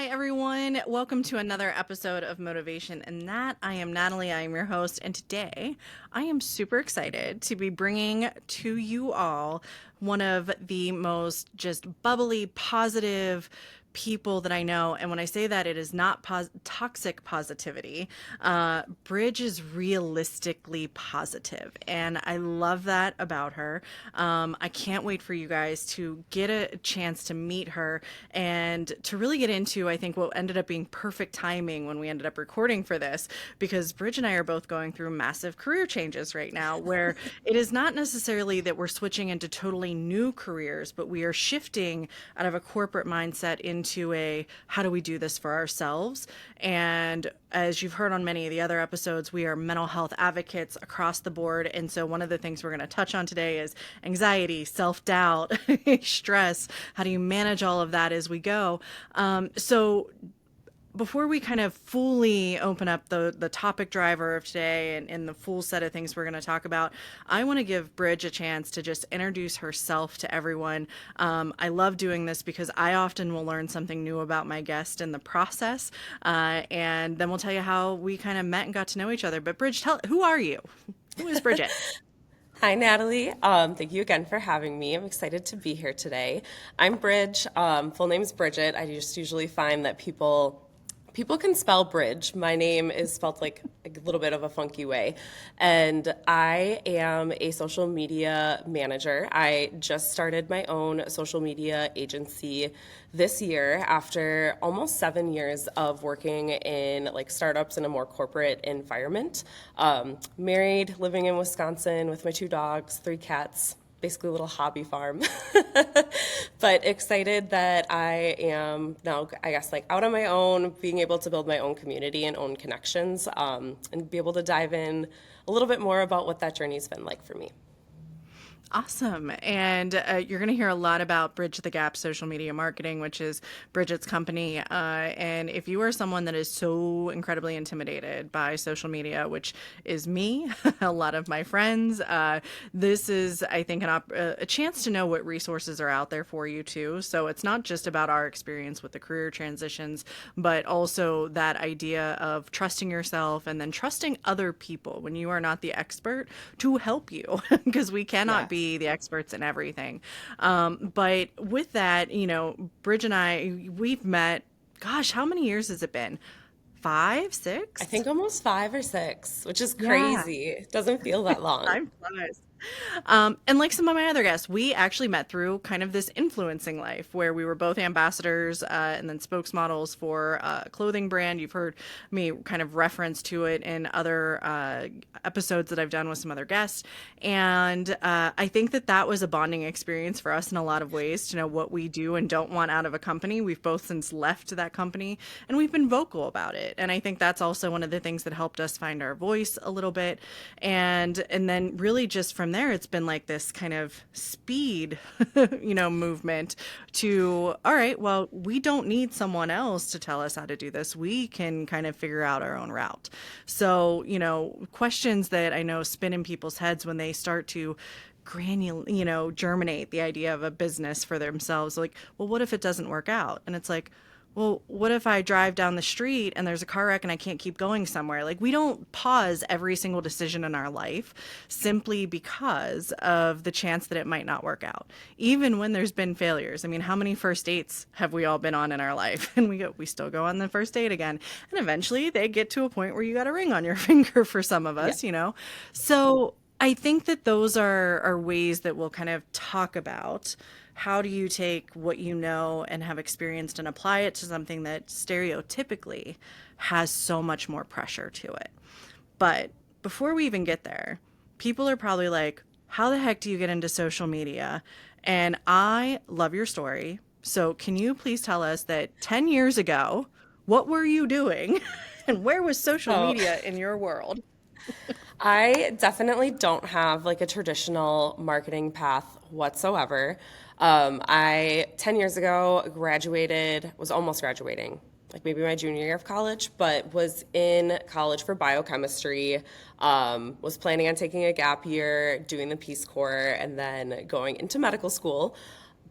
Hi, everyone. Welcome to another episode of Motivation and That. I am Natalie. I am your host. And today I am super excited to be bringing to you all one of the most just bubbly, positive people that I know. And when I say that, it is not toxic positivity. Bridge is realistically positive, and I love that about her. I can't wait for you guys to get a chance to meet her and to really get into, I think, what ended up being perfect timing when we ended up recording for this, because Bridge and I are both going through massive career changes right now, where it is not necessarily that we're switching into totally new careers, but we are shifting out of a corporate mindset into a how do we do this for ourselves. And as you've heard on many of the other episodes, we are mental health advocates across the board. And so one of the things we're going to touch on today is anxiety, self-doubt, stress. How do you manage all of that as we go? So before we kind of fully open up the topic driver of today and the full set of things we're going to talk about, I want to give Bridge a chance to just introduce herself to everyone. I love doing this because I often will learn something new about my guest in the process, and then we'll tell you how we kind of met and got to know each other. But Bridge, who are you? Who is Bridget? Hi, Natalie. Thank you again for having me. I'm excited to be here today. I'm Bridge. Full name's Bridget. I just usually find that people can spell Bridge. My name is spelled like a little bit of a funky way. And I am a social media manager. I just started my own social media agency this year after almost 7 years of working in like startups in a more corporate environment. Married, living in Wisconsin with my 2 dogs, 3 cats, basically a little hobby farm. But excited that I am now, I guess, like out on my own, being able to build my own community and own connections, and be able to dive in a little bit more about what that journey's been like for me. Awesome. And you're going to hear a lot about Bridge the Gap social media marketing, which is Bridget's company. And if you are someone that is so incredibly intimidated by social media, which is me, a lot of my friends, this is, I think, a chance to know what resources are out there for you too. So it's not just about our experience with the career transitions, but also that idea of trusting yourself and then trusting other people when you are not the expert to help you, because we cannot be Yes. the experts in everything. But with that, Bridge and I, we've met, gosh, how many years has it been? Five, I six? think almost 5 or 6, which is Yeah, crazy. It doesn't feel that long. time flies. And like some of my other guests, we actually met through kind of this influencing life where we were both ambassadors and then spokesmodels for a clothing brand. You've heard me kind of reference to it in other episodes that I've done with some other guests. And I think that that was a bonding experience for us in a lot of ways to know what we do and don't want out of a company. We've both since left that company and we've been vocal about it. And I think that's also one of the things that helped us find our voice a little bit. And then really just from there, it's been like this kind of speed, movement to, all right, well, we don't need someone else to tell us how to do this. We can kind of figure out our own route. So, questions that I know spin in people's heads when they start to germinate the idea of a business for themselves. Like, well, what if it doesn't work out? And it's like, well, what if I drive down the street and there's a car wreck and I can't keep going somewhere? Like, we don't pause every single decision in our life simply because of the chance that it might not work out. Even when there's been failures. I mean, how many first dates have we all been on in our life? And we still go on the first date again. And eventually they get to a point where you got a ring on your finger for some of Yeah. us. So I think that those are ways that we'll kind of talk about how do you take what you know and have experienced and apply it to something that stereotypically has so much more pressure to it. But before we even get there, people are probably like, how the heck do you get into social media? And I love your story. So can you please tell us that 10 years ago, what were you doing? And where was social Oh, media in your world? I definitely don't have like a traditional marketing path whatsoever. I 10 years ago graduated, was almost graduating, like maybe my junior year of college, but was in college for biochemistry. Was planning on taking a gap year, doing the Peace Corps, and then going into medical school.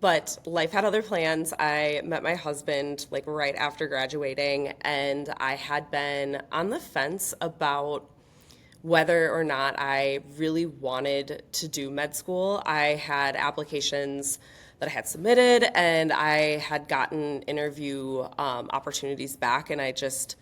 But life had other plans. I met my husband like right after graduating, and I had been on the fence about whether or not I really wanted to do med school. I had applications that I had submitted, and I had gotten interview opportunities back, and I just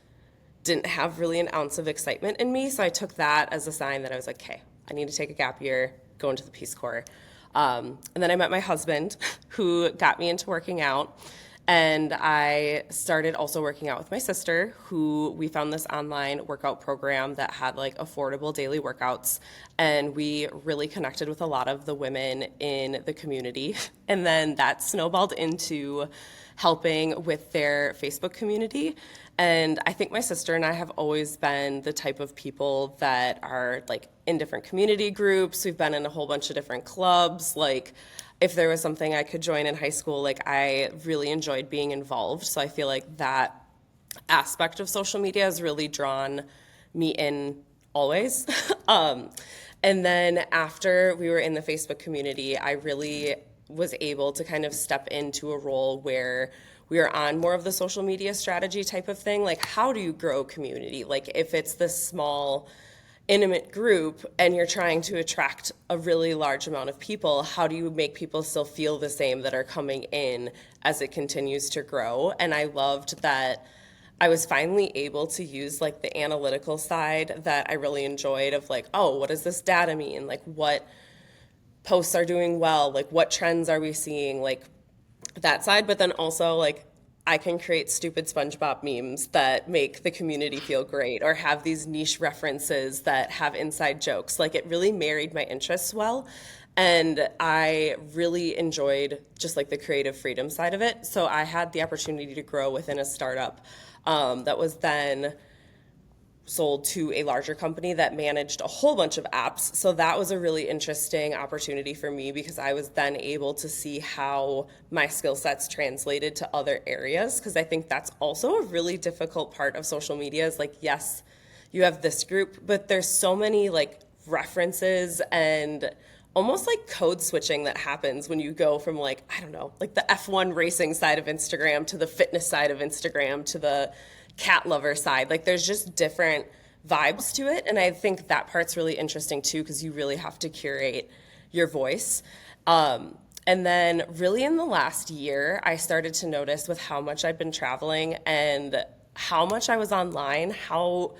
didn't have really an ounce of excitement in me. So I took that as a sign that I was like, okay, I need to take a gap year, go into the Peace Corps. And then I met my husband, who got me into working out. And I started also working out with my sister, who we found this online workout program that had like affordable daily workouts. And we really connected with a lot of the women in the community. And then that snowballed into helping with their Facebook community. And I think my sister and I have always been the type of people that are like in different community groups. We've been in a whole bunch of different clubs. Like, if there was something I could join in high school, like I really enjoyed being involved. So I feel like that aspect of social media has really drawn me in always. And then after we were in the Facebook community, I really was able to kind of step into a role where we are on more of the social media strategy type of thing. Like, how do you grow community? Like, if it's this small, intimate group and you're trying to attract a really large amount of people, how do you make people still feel the same that are coming in as it continues to grow? And I loved that I was finally able to use like the analytical side that I really enjoyed of like, oh, what does this data mean? Like, what posts are doing well? Like, what trends are we seeing? Like, that side, but then also like I can create stupid SpongeBob memes that make the community feel great, or have these niche references that have inside jokes. Like, it really married my interests well, and I really enjoyed just like the creative freedom side of it. So I had the opportunity to grow within a startup that was then sold to a larger company that managed a whole bunch of apps. So that was a really interesting opportunity for me, because I was then able to see how my skill sets translated to other areas. Because I think that's also a really difficult part of social media is like, yes, you have this group, but there's so many like references and almost like code switching that happens when you go from like, I don't know, like the F1 racing side of Instagram to the fitness side of Instagram to the cat lover side. Like, there's just different vibes to it, and I think that part's really interesting too, because you really have to curate your voice. And then really in the last year, I started to notice with how much I've been traveling and how much I was online, how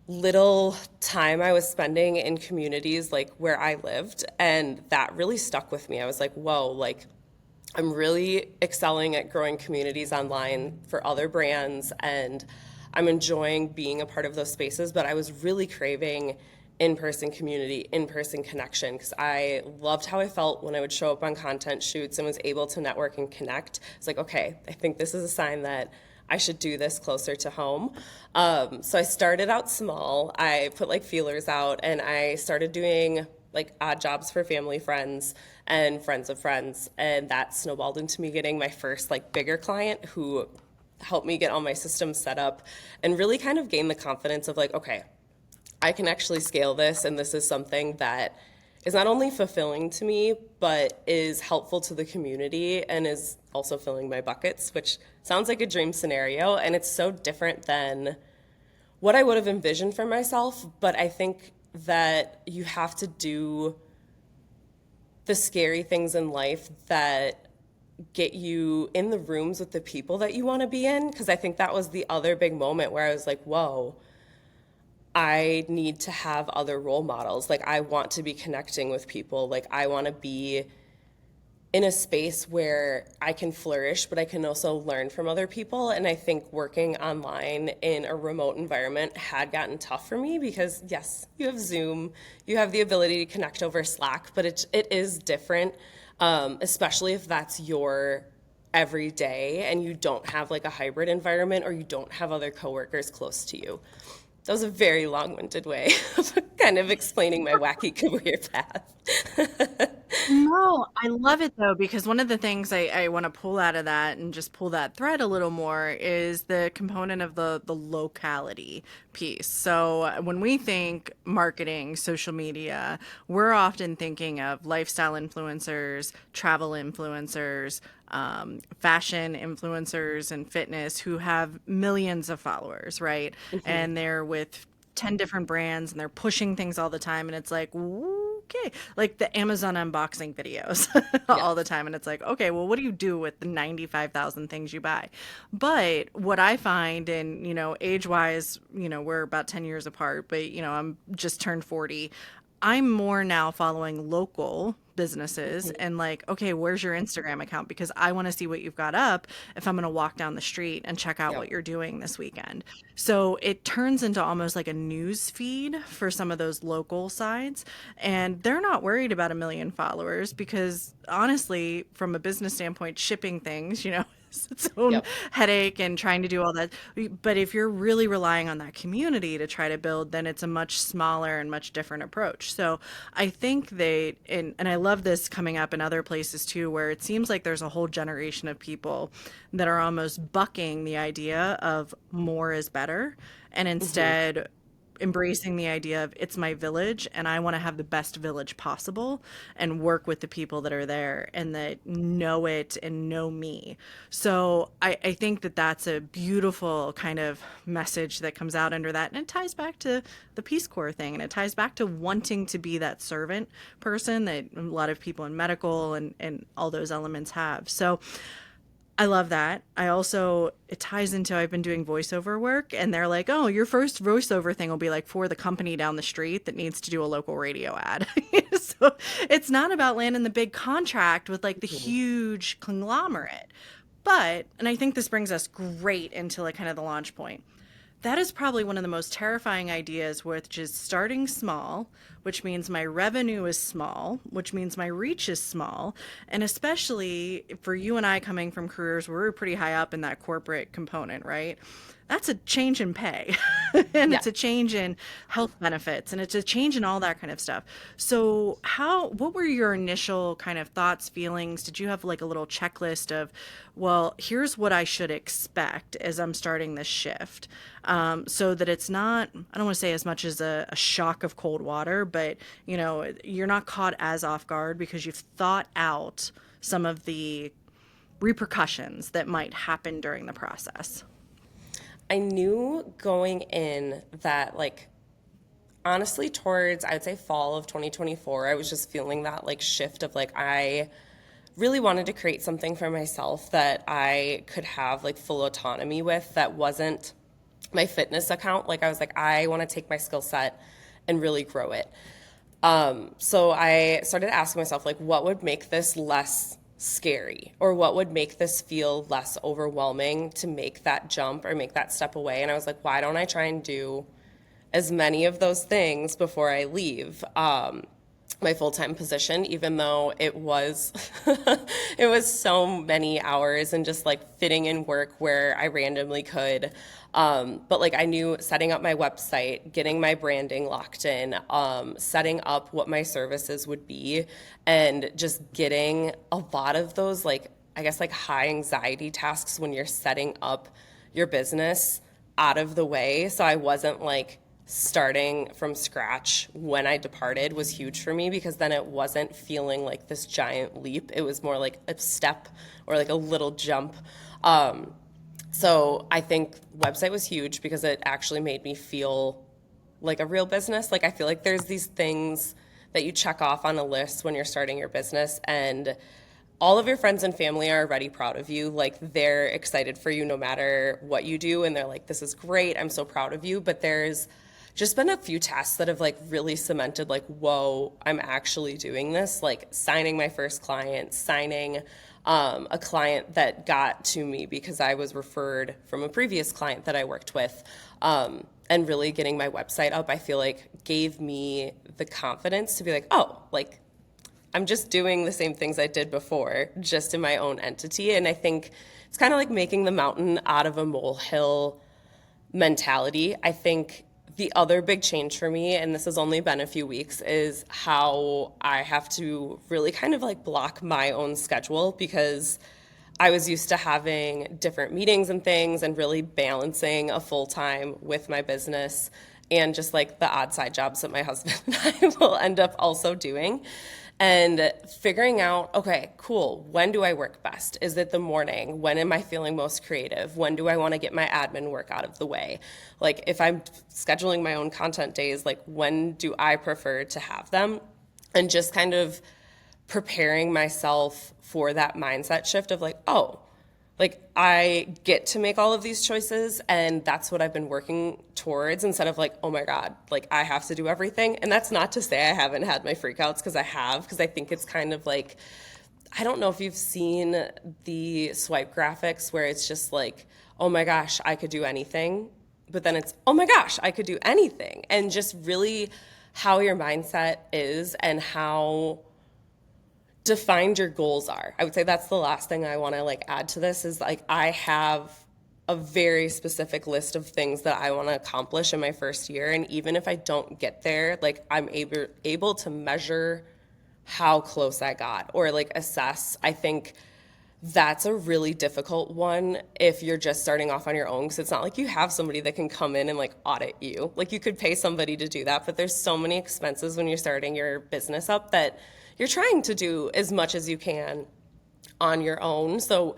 little time I was spending in communities like where I lived, and that really stuck with me. I was like, whoa, like I'm really excelling at growing communities online for other brands, and I'm enjoying being a part of those spaces, but I was really craving in-person community, in-person connection, because I loved how I felt when I would show up on content shoots and was able to network and connect. It's like, okay, I think this is a sign that I should do this closer to home. So I started out small. I put like feelers out, and I started doing like odd jobs for family friends and friends of friends, and that snowballed into me getting my first like bigger client who helped me get all my systems set up and really kind of gain the confidence of like, okay, I can actually scale this, and this is something that is not only fulfilling to me, but is helpful to the community and is also filling my buckets, which sounds like a dream scenario, and it's so different than what I would have envisioned for myself. But I think that you have to do the scary things in life that get you in the rooms with the people that you want to be in, because I think that was the other big moment where I was like, whoa, I need to have other role models. Like, I want to be connecting with people. Like, I want to be in a space where I can flourish, but I can also learn from other people. And I think working online in a remote environment had gotten tough for me, because yes, you have Zoom, you have the ability to connect over Slack, but it is different, especially if that's your every day and you don't have like a hybrid environment, or you don't have other coworkers close to you. That was a very long-winded way of kind of explaining my wacky career path. No, No, I love it though, because one of the things I want to pull out of that and just pull that thread a little more is the component of the locality piece. So when we think marketing, social media, we're often thinking of lifestyle influencers, travel influencers, fashion influencers, and fitness who have millions of followers, right? Hmm. And they're with 10 different brands and they're pushing things all the time. And it's like, okay, like the Amazon unboxing videos all the Yes. time. And it's like, okay, well, what do you do with the 95,000 things you buy? But what I find, and, age wise, we're about 10 years apart, but, I'm just turned 40. I'm more now following local businesses Hmm. and like, okay, where's your Instagram account? Because I want to see what you've got up if I'm going to walk down the street and check out Yep. what you're doing this weekend. So it turns into almost like a news feed for some of those local sides. And they're not worried about a million followers because honestly, from a business standpoint, shipping things, is its own Yep. headache and trying to do all that. But if you're really relying on that community to try to build, then it's a much smaller and much different approach. So I think and I love this coming up in other places too, where it seems like there's a whole generation of people that are almost bucking the idea of more is better and Hmm. instead embracing the idea of it's my village and I want to have the best village possible and work with the people that are there and that know it and know me. So I think that that's a beautiful kind of message that comes out under that. And it ties back to the Peace Corps thing and it ties back to wanting to be that servant person that a lot of people in medical and all those elements have. So I love that. It ties into I've been doing voiceover work and they're like, oh, your first voiceover thing will be like for the company down the street that needs to do a local radio ad. So it's not about landing the big contract with like the Hmm. huge conglomerate. But, and I think this brings us great into like kind of the launch point. That is probably one of the most terrifying ideas, which is starting small, which means my revenue is small, which means my reach is small. And especially for you and I coming from careers where we're pretty high up in that corporate component, right? That's a change in pay and Yeah. it's a change in health benefits and it's a change in all that kind of stuff. So what were your initial kind of thoughts, feelings? Did you have like a little checklist of, well, here's what I should expect as I'm starting this shift? So that it's not, I don't want to say as much as a shock of cold water, but you're not caught as off guard because you've thought out some of the repercussions that might happen during the process. I knew going in that, like, honestly, towards, I'd say, fall of 2024, I was just feeling that, like, shift of, like, I really wanted to create something for myself that I could have, like, full autonomy with that wasn't my fitness account. Like, I was like, I want to take my skill set and really grow it. So I started asking myself, like, what would make this less scary or what would make this feel less overwhelming to make that jump or make that step away? And I was like, why don't I try and do as many of those things before I leave my full-time position, even though it was it was so many hours and just like fitting in work where I randomly could. But like I knew setting up my website, getting my branding locked in, setting up what my services would be, and just getting a lot of those like I guess like high anxiety tasks when you're setting up your business out of the way. So I wasn't like starting from scratch when I departed was huge for me because then it wasn't feeling like this giant leap. It was more like a step or like a little jump. So I think website was huge because it actually made me feel like a real business. Like I feel like there's these things that you check off on a list when you're starting your business and all of your friends and family are already proud of you. Like they're excited for you no matter what you do and they're like this is great. I'm so proud of you, but there's just been a few tasks that have like really cemented like whoa, I'm actually doing this, like signing my first client, signing a client that got to me because I was referred from a previous client that I worked with. And really getting my website up, I feel like gave me the confidence to be like, oh, like I'm just doing the same things I did before, just in my own entity. And I think it's kind of like making the mountain out of a molehill mentality. I think The other big change for me, and this has only been a few weeks, is how I have to really kind of like block my own schedule because I was used to having different meetings and things and really balancing a full time with my business and just like the odd side jobs that my husband and I will end up also doing. And figuring out, okay, cool, when do I work best? Is it the morning? When am I feeling most creative? When do I want to get my admin work out of the way? Like if I'm scheduling my own content days, like when do I prefer to have them? And just kind of preparing myself for that mindset shift of like, oh, like I get to make all of these choices and that's what I've been working towards instead of like, oh my God, like I have to do everything. And that's not to say I haven't had my freakouts because I have, because I think it's kind of like, I don't know if you've seen the swipe graphics where it's just like, oh my gosh, I could do anything. But then it's, oh my gosh, I could do anything. And just really how your mindset is and how defined your goals are. I would say that's the last thing I want to like add to this is like I have a very specific list of things that I want to accomplish in my first year, and even if I don't get there, like I'm able to measure how close I got or like assess. I think that's a really difficult one if you're just starting off on your own because it's not like you have somebody that can come in and like audit you. Like you could pay somebody to do that, but there's so many expenses when you're starting your business up that you're trying to do as much as you can on your own. So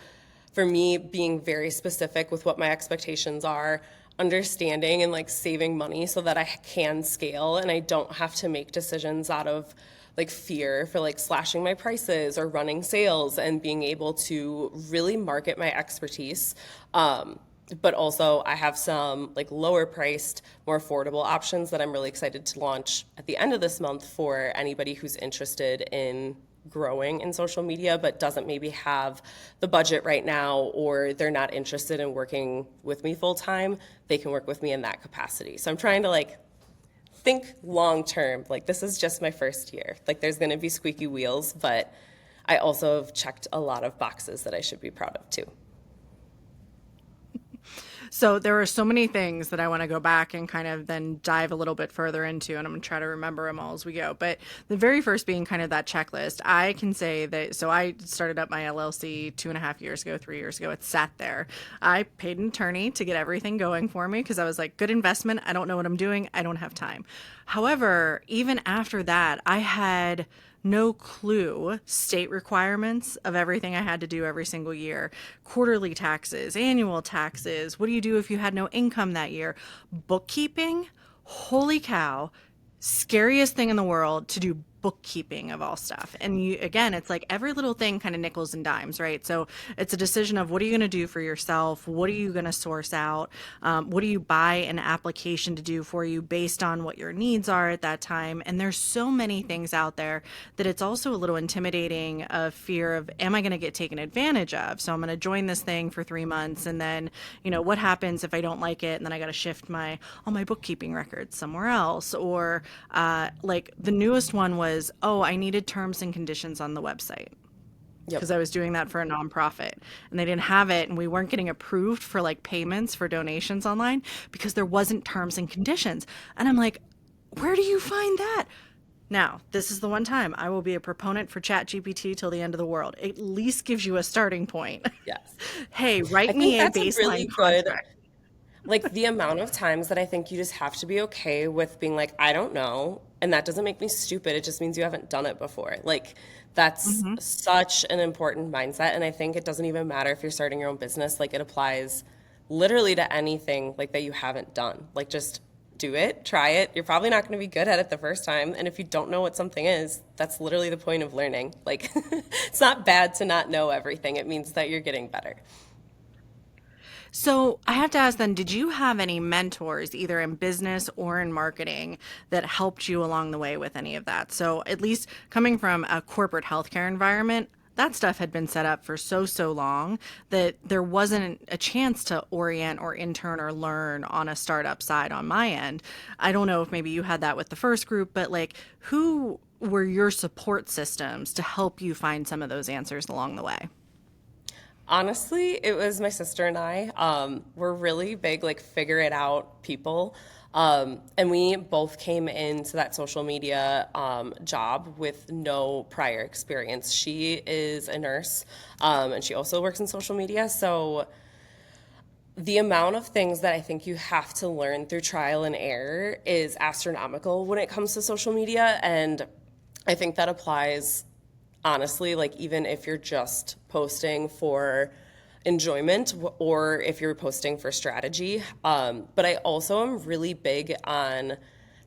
for me, being very specific with what my expectations are, understanding and like saving money so that I can scale and I don't have to make decisions out of like fear for like slashing my prices or running sales, and being able to really market my expertise. But also I have some like lower priced, more affordable options that I'm really excited to launch at the end of this month for anybody who's interested in growing in social media but doesn't maybe have the budget right now, or they're not interested in working with me full time. They can work with me in that capacity. So I'm trying to like think long term. Like this is just my first year. Like there's going to be squeaky wheels, but I also have checked a lot of boxes that I should be proud of too. So there are so many things that I want to go back and kind of then dive a little bit further into, and I'm going to try to remember them all as we go. But the very first being kind of that checklist, I can say that, so I started up my LLC 2.5 years ago, 3 years ago. It sat there. I paid an attorney to get everything going for me because I was like, good investment. I don't know what I'm doing. I don't have time. However, even after that, I had no clue state requirements of everything I had to do every single year. Quarterly taxes, annual taxes. What do you do if you had no income that year? Bookkeeping? Holy cow. Scariest thing in the world to do bookkeeping of all stuff. And you, again, it's like every little thing kind of nickels and dimes, right? So it's a decision of what are you going to do for yourself? What are you going to source out? What do you buy an application to do for you based on what your needs are at that time? And there's so many things out there that it's also a little intimidating of fear of, am I going to get taken advantage of? So I'm going to join this thing for 3 months. And then, what happens if I don't like it? And then I got to shift all my bookkeeping records somewhere else. Or like the newest one was, oh, I needed terms and conditions on the website Yep. because I was doing that for a nonprofit and they didn't have it, and we weren't getting approved for like payments for donations online because there wasn't terms and conditions. And I'm like, where do you find that? Now, this is the one time I will be a proponent for ChatGPT till the end of the world. It at least gives you a starting point. Yes. Hey, I write think me a that's a baseline really good, contract. like the amount of times that I think you just have to be okay with being like, I don't know. And that doesn't make me stupid. It just means you haven't done it before. Like that's Mm-hmm. such an important mindset. And I think it doesn't even matter if you're starting your own business. Like it applies literally to anything like that you haven't done. Like just do it, try it. You're probably not going to be good at it the first time. And if you don't know what something is, that's literally the point of learning. Like it's not bad to not know everything. It means that you're getting better. So I have to ask then, did you have any mentors, either in business or in marketing, that helped you along the way with any of that? So at least coming from a corporate healthcare environment, that stuff had been set up for so long that there wasn't a chance to orient or intern or learn on a startup side on my end. I don't know if maybe you had that with the first group, but like who were your support systems to help you find some of those answers along the way? Honestly, it was my sister and I. We're really big, like, figure it out people. And we both came into that social media job with no prior experience. She is a nurse, and she also works in social media. So the amount of things that I think you have to learn through trial and error is astronomical when it comes to social media. And I think that applies honestly, like even if you're just posting for enjoyment or if you're posting for strategy. But I also am really big on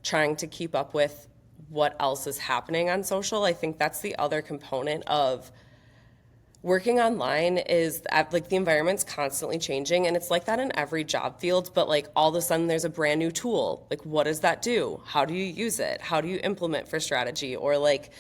trying to keep up with what else is happening on social. I think that's the other component of working online is like the environment's constantly changing, and it's like that in every job field, but like all of a sudden there's a brand new tool. Like what does that do? How do you use it? How do you implement for strategy? Or like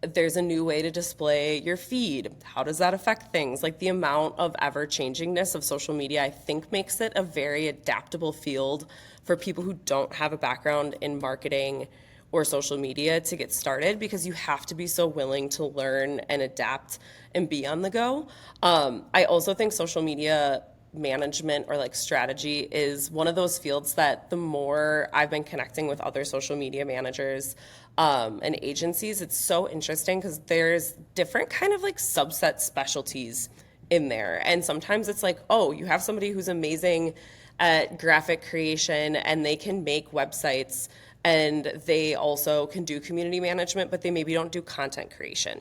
there's a new way to display your feed. How does that affect things? Like the amount of ever changingness of social media, I think makes it a very adaptable field for people who don't have a background in marketing or social media to get started, because you have to be so willing to learn and adapt and be on the go. I also think social media management or like strategy is one of those fields that the more I've been connecting with other social media managers and agencies, it's so interesting because there's different kind of like subset specialties in there. And sometimes it's like, oh, you have somebody who's amazing at graphic creation and they can make websites and they also can do community management, but they maybe don't do content creation.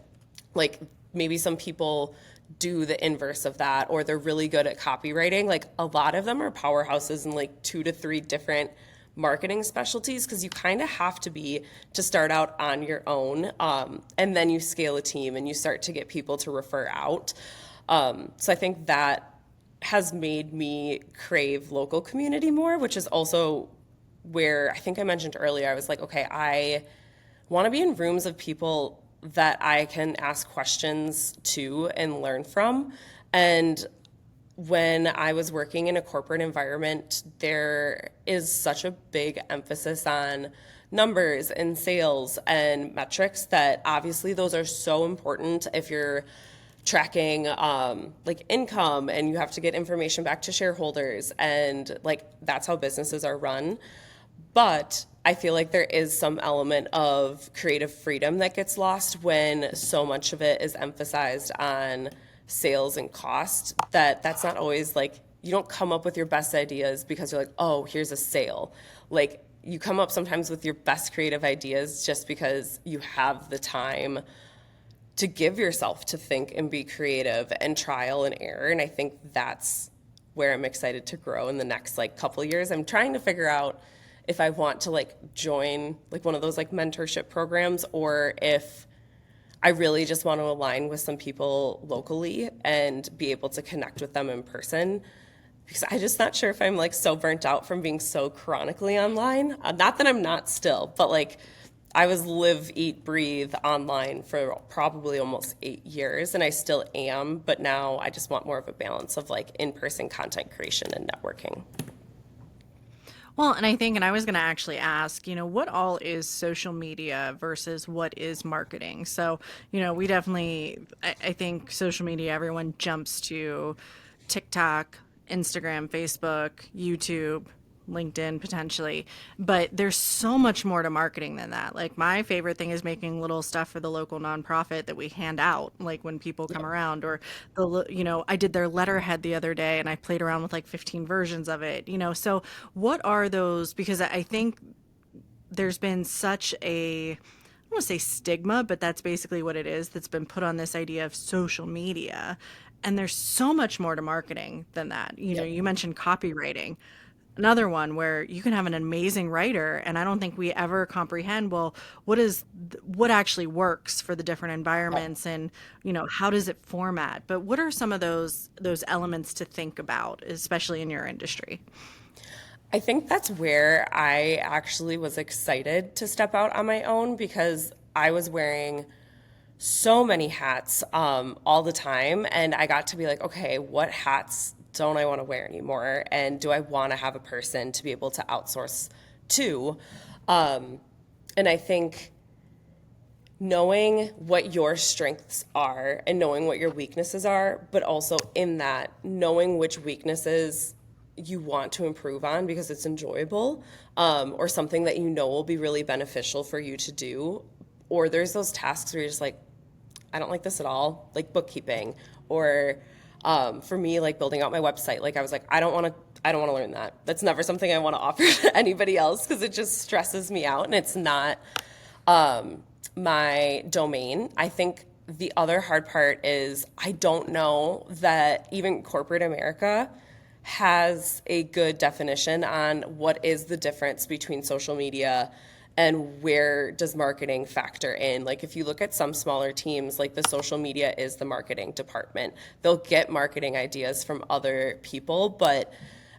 Like maybe some people do the inverse of that, or they're really good at copywriting. Like a lot of them are powerhouses in like 2 to 3 different marketing specialties, because you kind of have to be to start out on your own, and then you scale a team and you start to get people to refer out. So I think that has made me crave local community more, which is also where I think I mentioned earlier, I was like, okay, I want to be in rooms of people that I can ask questions to and learn from. And when I was working in a corporate environment, there is such a big emphasis on numbers and sales and metrics that obviously those are so important if you're tracking like income and you have to get information back to shareholders, and like that's how businesses are run. But I feel like there is some element of creative freedom that gets lost when so much of it is emphasized on sales and cost, that's not always like, you don't come up with your best ideas because you're like, oh, here's a sale. Like you come up sometimes with your best creative ideas just because you have the time to give yourself to think and be creative and trial and error. And I think that's where I'm excited to grow in the next like couple of years. I'm trying to figure out if I want to like join like one of those like mentorship programs, or if I really just want to align with some people locally and be able to connect with them in person, because I'm just not sure if I'm like so burnt out from being so chronically online. Not that I'm not still, but like I was live, eat, breathe online for probably almost 8 years, and I still am, but now I just want more of a balance of like in-person content creation and networking. Well, and I think, and I was going to actually ask, what all is social media versus what is marketing? So, we definitely, I think social media, everyone jumps to TikTok, Instagram, Facebook, YouTube, LinkedIn potentially, but there's so much more to marketing than that. Like my favorite thing is making little stuff for the local nonprofit that we hand out, like when people come around, or I did their letterhead the other day and I played around with like 15 versions of it, So what are those? Because I think there's been such a, I don't want to say stigma, but that's basically what it is, that's been put on this idea of social media. And there's so much more to marketing than that. Yep. You mentioned copywriting, another one where you can have an amazing writer, and I don't think we ever comprehend, well, what actually works for the different environments, and how does it format? But what are some of those elements to think about, especially in your industry? I think that's where I actually was excited to step out on my own, because I was wearing so many hats all the time, and I got to be like, okay, what hats don't I want to wear anymore, and do I want to have a person to be able to outsource to? And I think knowing what your strengths are and knowing what your weaknesses are, but also in that knowing which weaknesses you want to improve on because it's enjoyable, or something that you know will be really beneficial for you to do. Or there's those tasks where you're just like, I don't like this at all, like bookkeeping, or for me, like building out my website. Like I was like, I don't want to learn that. That's never something I want to offer to anybody else because it just stresses me out and it's not my domain. I think the other hard part is I don't know that even corporate America has a good definition on what is the difference between social media and where does marketing factor in. Like if you look at some smaller teams, like the social media is the marketing department. They'll get marketing ideas from other people, but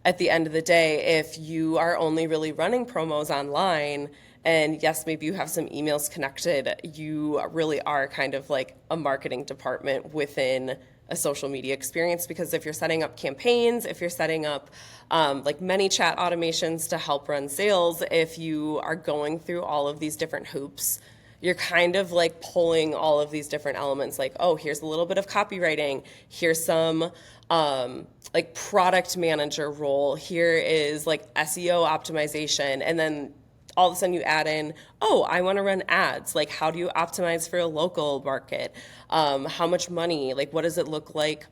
at the end of the day, if you are only really running promos online, and yes, maybe you have some emails connected, you really are kind of like a marketing department within a social media experience. Because if you're setting up campaigns, if you're setting up like many chat automations to help run sales, if you are going through all of these different hoops, you're kind of like pulling all of these different elements, like, oh, here's a little bit of copywriting, here's some like product manager role, here is like SEO optimization, and then all of a sudden you add in, oh, I want to run ads. Like, how do you optimize for a local market? How much money? Like, what does it look like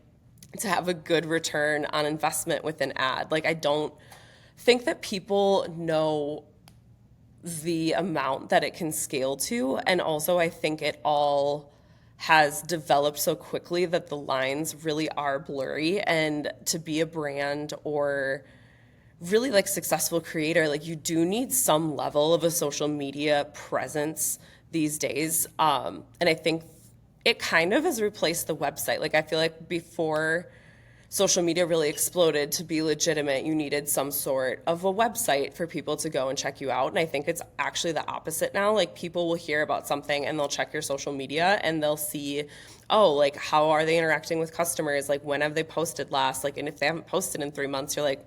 to have a good return on investment with an ad? Like, I don't think that people know the amount that it can scale to. And also, I think it all has developed so quickly that the lines really are blurry. And to be a brand or really like successful creator, like you do need some level of a social media presence these days. And I think it kind of has replaced the website. Like I feel like before social media really exploded, to be legitimate, you needed some sort of a website for people to go and check you out. And I think it's actually the opposite now. Like people will hear about something and they'll check your social media and they'll see, oh, like how are they interacting with customers? Like when have they posted last? Like, and if they haven't posted in 3 months, you're like,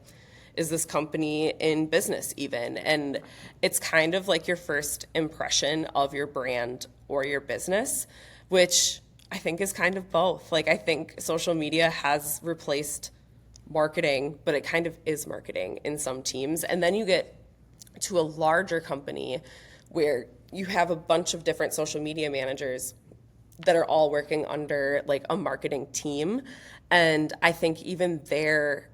is this company in business even? And it's kind of like your first impression of your brand or your business, which I think is kind of both. Like I think social media has replaced marketing, but it kind of is marketing in some teams. And then you get to a larger company where you have a bunch of different social media managers that are all working under like a marketing team. And I think even there,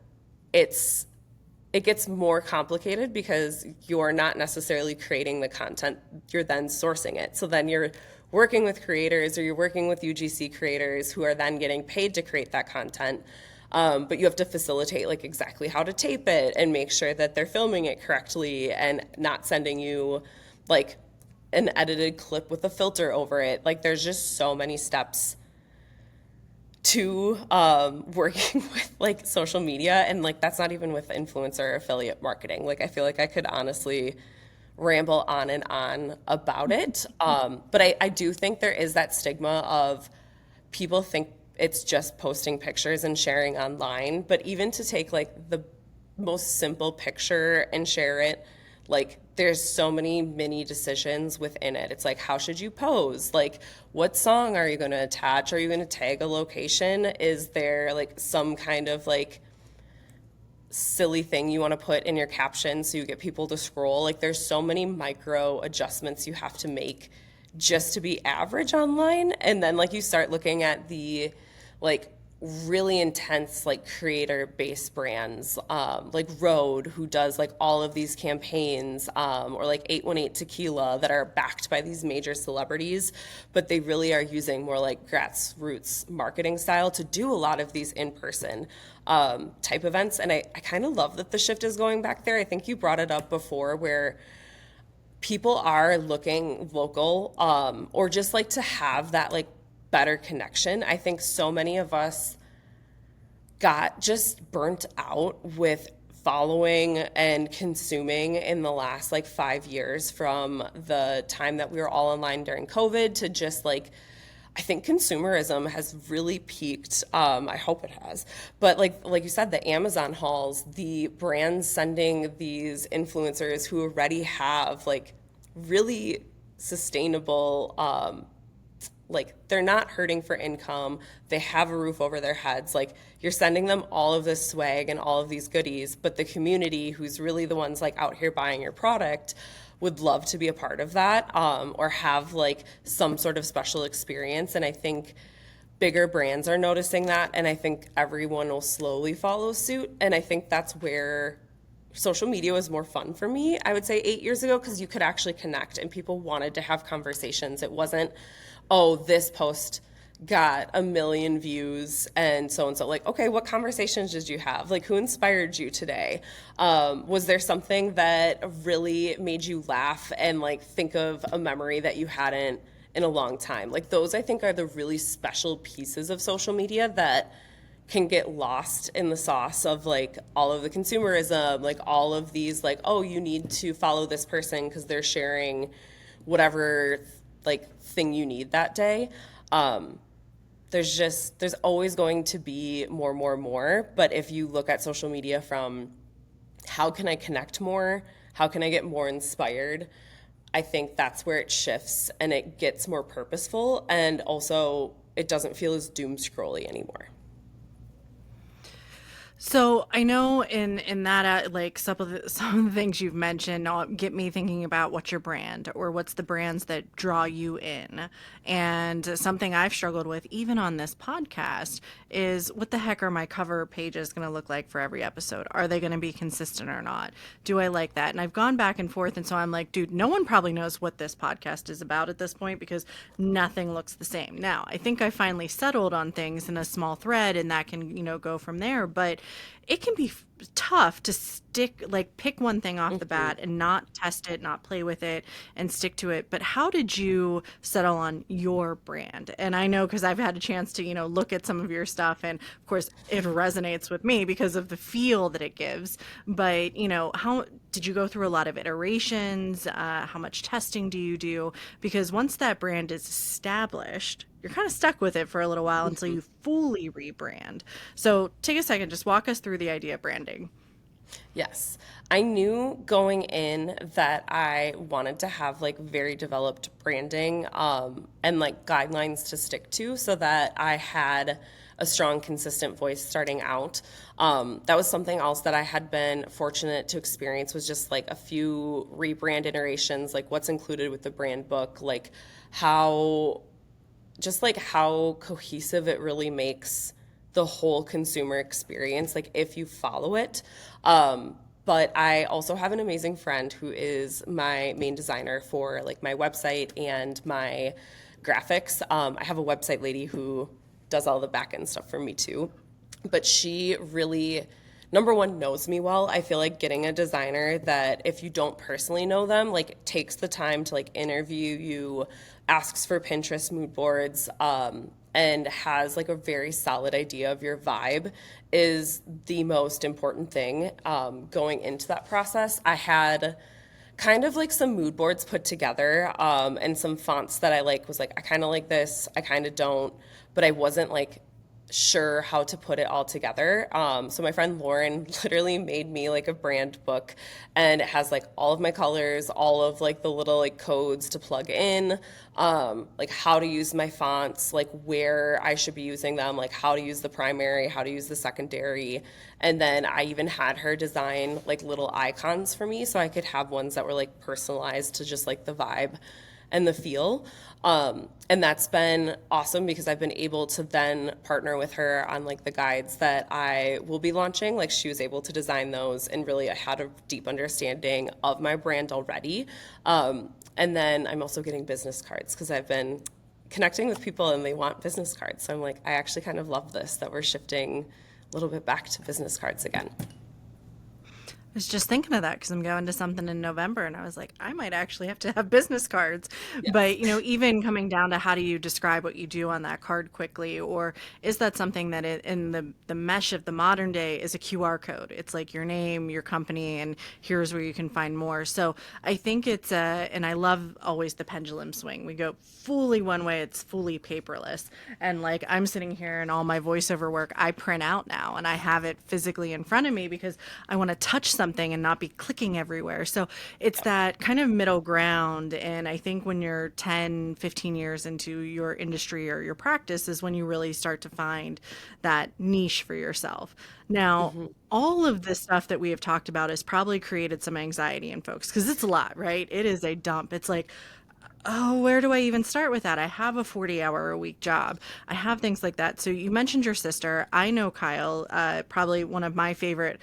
it gets more complicated because you're not necessarily creating the content, you're then sourcing it. So then you're working with creators or you're working with UGC creators who are then getting paid to create that content. But you have to facilitate like exactly how to tape it and make sure that they're filming it correctly and not sending you like an edited clip with a filter over it. Like there's just so many steps to working with like social media, and like that's not even with influencer or affiliate marketing. Like I feel like I could honestly ramble on and on about it, but I do think there is that stigma of people think it's just posting pictures and sharing online, but even to take like the most simple picture and share it, like there's so many mini decisions within it. It's like, how should you pose? Like, what song are you going to attach? Are you going to tag a location? Is there like some kind of like silly thing you want to put in your caption so you get people to scroll? Like there's so many micro adjustments you have to make just to be average online. And then like you start looking at the like really intense like creator based brands, like Rode, who does like all of these campaigns, or like 818 Tequila that are backed by these major celebrities, but they really are using more like grassroots marketing style to do a lot of these in-person type events. And I kind of love that the shift is going back there. I think you brought it up before where people are looking local, or just like to have that like better connection. I think so many of us got just burnt out with following and consuming in the last like 5 years, from the time that we were all online during COVID to just like, I think consumerism has really peaked. I hope it has. But like you said, the Amazon hauls, the brands sending these influencers who already have like really sustainable Like, they're not hurting for income. They have a roof over their heads. Like, you're sending them all of this swag and all of these goodies, but the community, who's really the ones like out here buying your product, would love to be a part of that, or have like some sort of special experience. And I think bigger brands are noticing that, and I think everyone will slowly follow suit. And I think that's where social media was more fun for me, I would say 8 years ago, because you could actually connect and people wanted to have conversations. It wasn't, oh, this post got 1 million views and so. Like, okay, what conversations did you have? Like, who inspired you today? Was there something that really made you laugh and like think of a memory that you hadn't in a long time? Like, those I think are the really special pieces of social media that can get lost in the sauce of like all of the consumerism, like all of these like, oh, you need to follow this person because they're sharing whatever like thing you need that day. There's always going to be more. But if you look at social media from how can I connect more, how can I get more inspired, I think that's where it shifts and it gets more purposeful, and also it doesn't feel as doom scrolly anymore. So I know in that like some of the things you've mentioned get me thinking about what's your brand or what's the brands that draw you in. And something I've struggled with even on this podcast is what the heck are my cover pages going to look like for every episode? Are they going to be consistent or not? Do I like that? And I've gone back and forth, and so I'm like, dude, no one probably knows what this podcast is about at this point because nothing looks the same. Now, I think I finally settled on things in a small thread, and that can, go from there, but it can be tough to pick one thing off the bat and not test it, not play with it, and stick to it. But how did you settle on your brand? And I know because I've had a chance to, look at some of your stuff, and of course it resonates with me because of the feel that it gives. But, how did you go through a lot of iterations? How much testing do you do? Because once that brand is established, you're kind of stuck with it for a little while until you fully rebrand. So take a second, just walk us through the idea of branding. Yes. I knew going in that I wanted to have like very developed branding, and like guidelines to stick to so that I had a strong, consistent voice starting out. That was something else that I had been fortunate to experience, was just like a few rebrand iterations, like what's included with the brand book, like how cohesive it really makes the whole consumer experience, like if you follow it. But I also have an amazing friend who is my main designer for like my website and my graphics. I have a website lady who does all the back end stuff for me too. But she really, number one, knows me well. I feel like getting a designer that if you don't personally know them, like takes the time to like interview you, asks for Pinterest mood boards, and has like a very solid idea of your vibe is the most important thing going into that process. I had kind of like some mood boards put together, and some fonts that I was like, I kind of like this, I kind of don't, but I wasn't like sure how to put it all together. So my friend Lauren literally made me like a brand book, and it has like all of my colors, all of like the little like codes to plug in, like how to use my fonts, like where I should be using them, like how to use the primary, how to use the secondary. And then I even had her design like little icons for me so I could have ones that were like personalized to just like the vibe and the feel. And that's been awesome because I've been able to then partner with her on like the guides that I will be launching. Like she was able to design those, and really I had a deep understanding of my brand already. And then I'm also getting business cards because I've been connecting with people and they want business cards. So I'm like, I actually kind of love this, that we're shifting a little bit back to business cards again. I was just thinking of that because I'm going to something in November, and I was like, I might actually have to have business cards. Yes. But, even coming down to how do you describe what you do on that card quickly, or is that something that in the mesh of the modern day is a QR code? It's like your name, your company, and here's where you can find more. So I think and I love always the pendulum swing. We go fully one way, it's fully paperless. And like I'm sitting here and all my voiceover work, I print out now and I have it physically in front of me because I want to touch something something and not be clicking everywhere. So it's that kind of middle ground. And I think when you're 10, 15 years into your industry or your practice is when you really start to find that niche for yourself. Now, all of this stuff that we have talked about has probably created some anxiety in folks because it's a lot, right? It is a dump. It's like, oh, where do I even start with that? I have a 40-hour-a-week job. I have things like that. So you mentioned your sister. I know Kyle, probably one of my favorite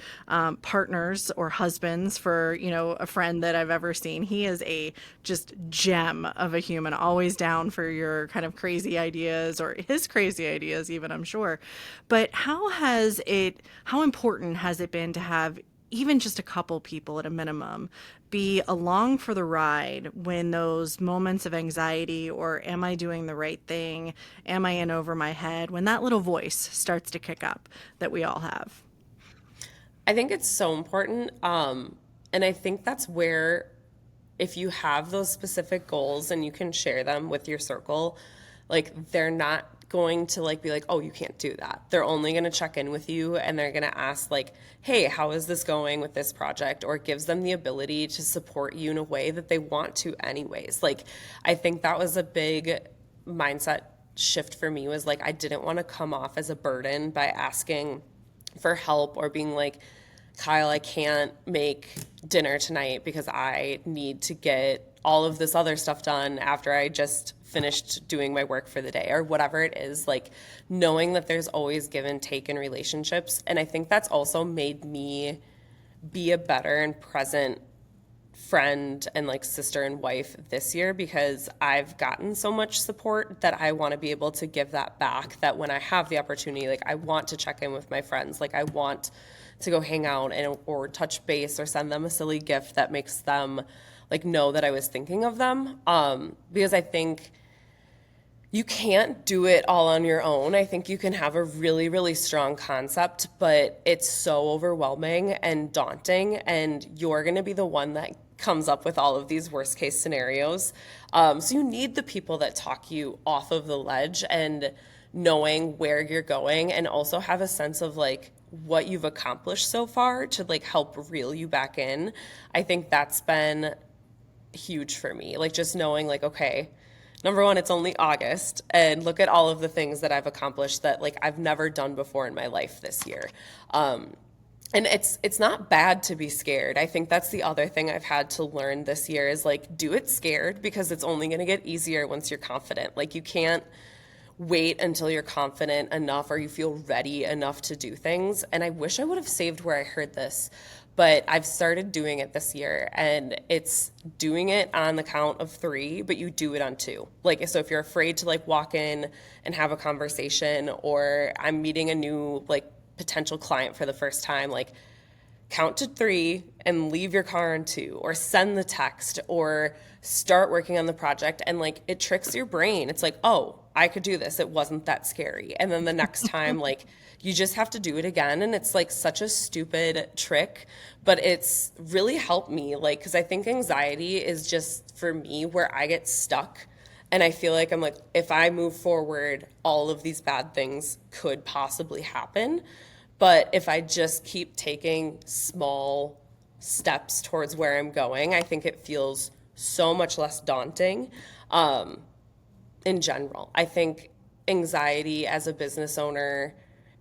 partners or husbands for, a friend that I've ever seen. He is a just gem of a human, always down for your kind of crazy ideas or his crazy ideas even, I'm sure. But how important has it been to have even just a couple people at a minimum be along for the ride when those moments of anxiety or am I doing the right thing? Am I in over my head? When that little voice starts to kick up that we all have. I think it's so important. And I think that's where, if you have those specific goals and you can share them with your circle, like they're not going to like be like, oh, you can't do that. They're only going to check in with you and they're going to ask like, hey, how is this going with this project? Or it gives them the ability to support you in a way that they want to anyways. Like, I think that was a big mindset shift for me, was like, I didn't want to come off as a burden by asking for help or being like, Kyle, I can't make dinner tonight because I need to get all of this other stuff done after I just finished doing my work for the day, or whatever it is. Like, knowing that there's always give and take in relationships. And I think that's also made me be a better and present friend and like sister and wife this year, because I've gotten so much support that I want to be able to give that back. That when I have the opportunity, like I want to check in with my friends, like I want to go hang out and or touch base or send them a silly gift that makes them like know that I was thinking of them. Because I think you can't do it all on your own. I think you can have a really, really strong concept, but it's so overwhelming and daunting, and you're going to be the one that comes up with all of these worst case scenarios. So you need the people that talk you off of the ledge and knowing where you're going, and also have a sense of like what you've accomplished so far to like help reel you back in. I think that's been huge for me. Like just knowing like, okay, number one, it's only August, and look at all of the things that I've accomplished that like I've never done before in my life this year. And it's not bad to be scared. I think that's the other thing I've had to learn this year is like, do it scared, because it's only going to get easier once you're confident. Like, you can't wait until you're confident enough or you feel ready enough to do things. And I wish I would have saved where I heard this, but I've started doing it this year, and it's doing it on the count of 3, but you do it on 2. Like, so if you're afraid to like walk in and have a conversation, or I'm meeting a new like potential client for the first time, like count to 3 and leave your car on 2, or send the text, or start working on the project. And like, it tricks your brain. It's like, oh, I could do this. It wasn't that scary. And then the next time, like, you just have to do it again. And it's like such a stupid trick, but it's really helped me. Like, cause I think anxiety is just for me where I get stuck. And I feel like I'm like, if I move forward, all of these bad things could possibly happen. But if I just keep taking small steps towards where I'm going, I think it feels so much less daunting. In general, I think anxiety as a business owner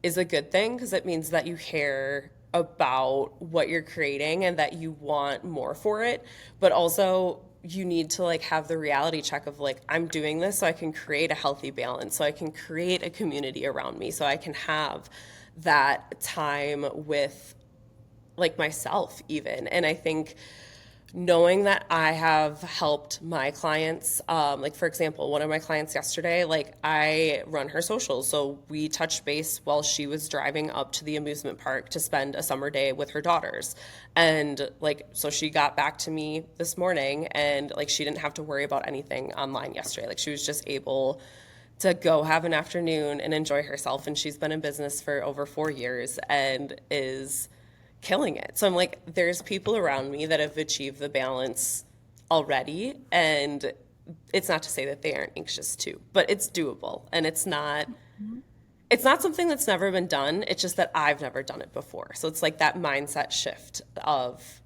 is a good thing, because it means that you care about what you're creating and that you want more for it. But also, you need to like have the reality check of like, I'm doing this so I can create a healthy balance, so I can create a community around me, so I can have that time with like myself even. And I think knowing that I have helped my clients, like for example, one of my clients yesterday, like I run her socials. So we touched base while she was driving up to the amusement park to spend a summer day with her daughters. And like, so she got back to me this morning, and like, she didn't have to worry about anything online yesterday. Like, she was just able to go have an afternoon and enjoy herself. And she's been in business for over 4 years and is killing it. So I'm like, there's people around me that have achieved the balance already. And it's not to say that they aren't anxious too, but it's doable. And It's not something that's never been done. It's just that I've never done it before. So it's like that mindset shift of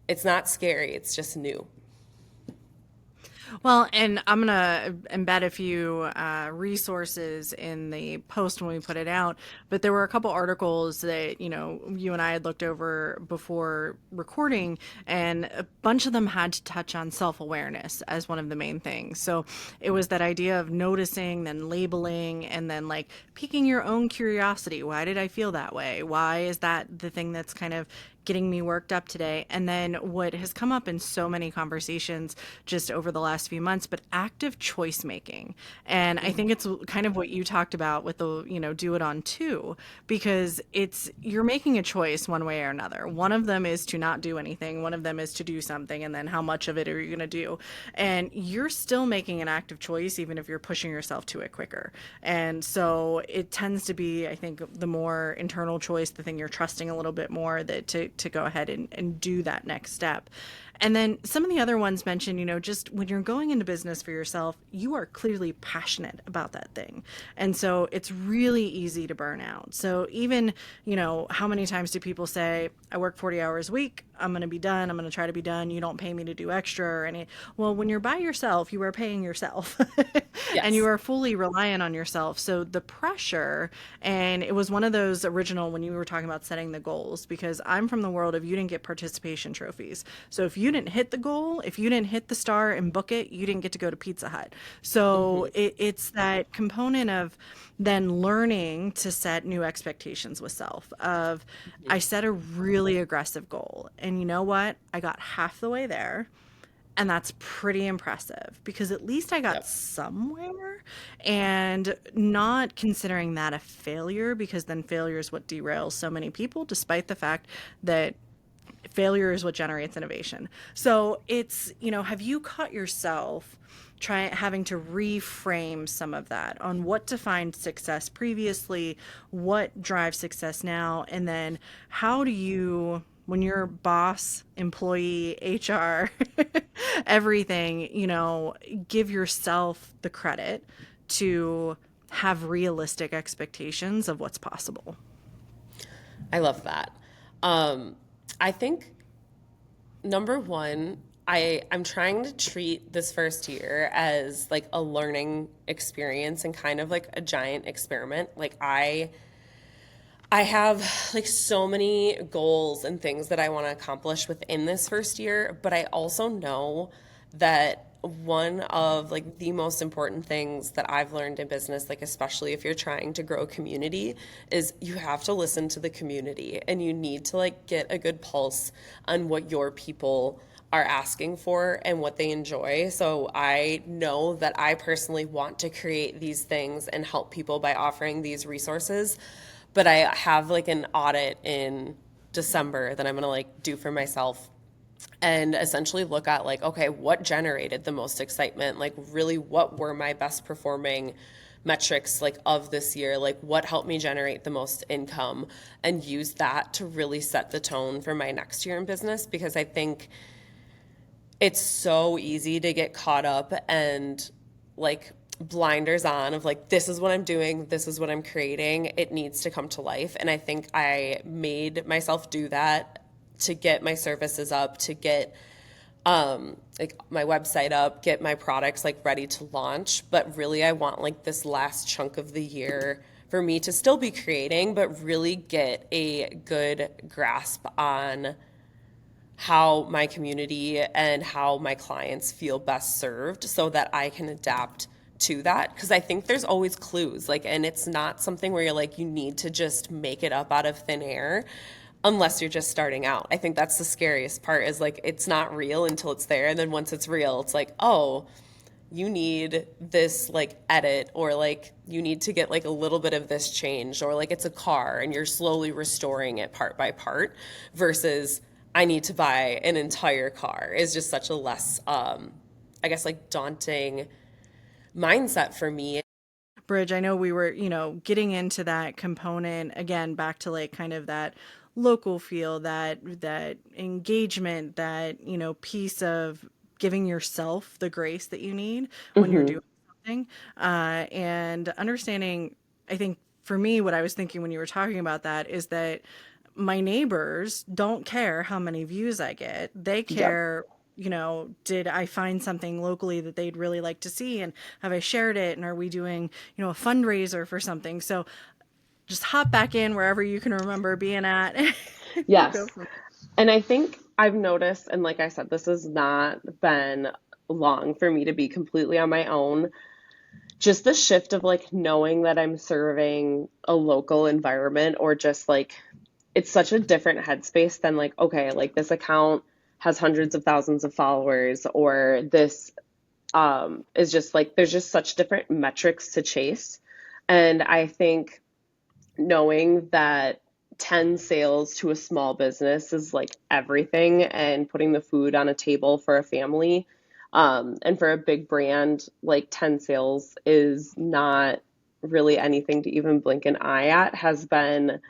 it's not scary, it's just new. Well, and I'm gonna embed a few resources in the post when we put it out. But there were a couple articles that you and I had looked over before recording, and a bunch of them had to touch on self-awareness as one of the main things. So it was that idea of noticing, then labeling, and then like piquing your own curiosity. Why did I feel that way? Why is that the thing that's kind of getting me worked up today? And then what has come up in so many conversations just over the last few months, but active choice making. And I think it's kind of what you talked about with the, do it on two, because you're making a choice one way or another. One of them is to not do anything, one of them is to do something, and then how much of it are you going to do? And you're still making an active choice, even if you're pushing yourself to it quicker. And so it tends to be, I think, the more internal choice, the thing you're trusting a little bit more, that to go ahead and do that next step. And then some of the other ones mentioned, just when you're going into business for yourself, you are clearly passionate about that thing. And so it's really easy to burn out. So even, how many times do people say, I work 40 hours a week, I'm going to be done, I'm going to try to be done, you don't pay me to do extra or any. Well, when you're by yourself, you are paying yourself and you Yes. are fully reliant on yourself. So the pressure, and it was one of those original when you were talking about setting the goals, because I'm from the world of you didn't get participation trophies. So if you didn't hit the goal, if you didn't hit the star and book it, you didn't get to go to Pizza Hut. So it's that component of then learning to set new expectations with self of I set a really aggressive goal, and you know what, I got half the way there, and that's pretty impressive because at least I got Yep. somewhere, and not considering that a failure, because then failure is what derails so many people, despite the fact that failure is what generates innovation. So it's, have you caught yourself having to reframe some of that on what defined success previously, what drives success now, and then how do you, when you're boss, employee, HR, everything, give yourself the credit to have realistic expectations of what's possible? I love that. Um, I think number one, I'm trying to treat this first year as like a learning experience and kind of like a giant experiment. Like I have like so many goals and things that I want to accomplish within this first year, but I also know that one of like the most important things that I've learned in business, like especially if you're trying to grow a community, is you have to listen to the community and you need to like get a good pulse on what your people are asking for and what they enjoy. So I know that I personally want to create these things and help people by offering these resources, but I have like an audit in December that I'm going to like do for myself and essentially look at like, okay, what generated the most excitement? Like really what were my best performing metrics like of this year? Like what helped me generate the most income, and use that to really set the tone for my next year in business, because I think it's so easy to get caught up and like blinders on of like, this is what I'm doing, this is what I'm creating, it needs to come to life. And I think I made myself do that to get my services up, to get like my website up, get my products like ready to launch. But really I want like this last chunk of the year for me to still be creating, but really get a good grasp on how my community and how my clients feel best served so that I can adapt to that. Because I think there's always clues, like, and it's not something where you're like, you need to just make it up out of thin air unless you're just starting out. I think that's the scariest part, is like, it's not real until it's there. And then once it's real, it's like, oh, you need this like edit, or like you need to get like a little bit of this changed, or like it's a car and you're slowly restoring it part by part, versus I need to buy an entire car is just such a less I guess like daunting mindset for me. Bridge, I know we were, getting into that component again, back to like kind of that local feel, that engagement, that, piece of giving yourself the grace that you need when you're doing something. And understanding, I think for me, what I was thinking when you were talking about that is that my neighbors don't care how many views I get. They Yep. care, did I find something locally that they'd really like to see, and have I shared it, and are we doing, a fundraiser for something? So just hop back in wherever you can remember being at. Go Yes. from And I think I've noticed, and like I said, this has not been long for me to be completely on my own. Just the shift of like knowing that I'm serving a local environment, or just like it's such a different headspace than like, okay, like this account has hundreds of thousands of followers, or this is just like, there's just such different metrics to chase. And I think knowing that 10 sales to a small business is like everything, and putting the food on a table for a family. And for a big brand, like 10 sales is not really anything to even blink an eye at, has been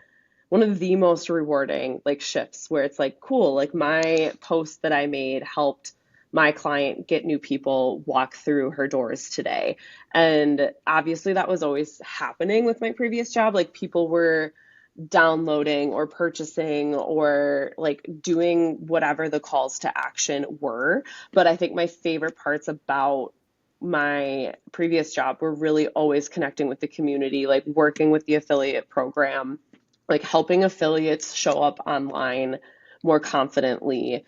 one of the most rewarding like shifts, where it's like, cool, like my post that I made helped my client get new people walk through her doors today. And obviously that was always happening with my previous job. Like people were downloading or purchasing or like doing whatever the calls to action were. But I think my favorite parts about my previous job were really always connecting with the community, like working with the affiliate program, like helping affiliates show up online more confidently,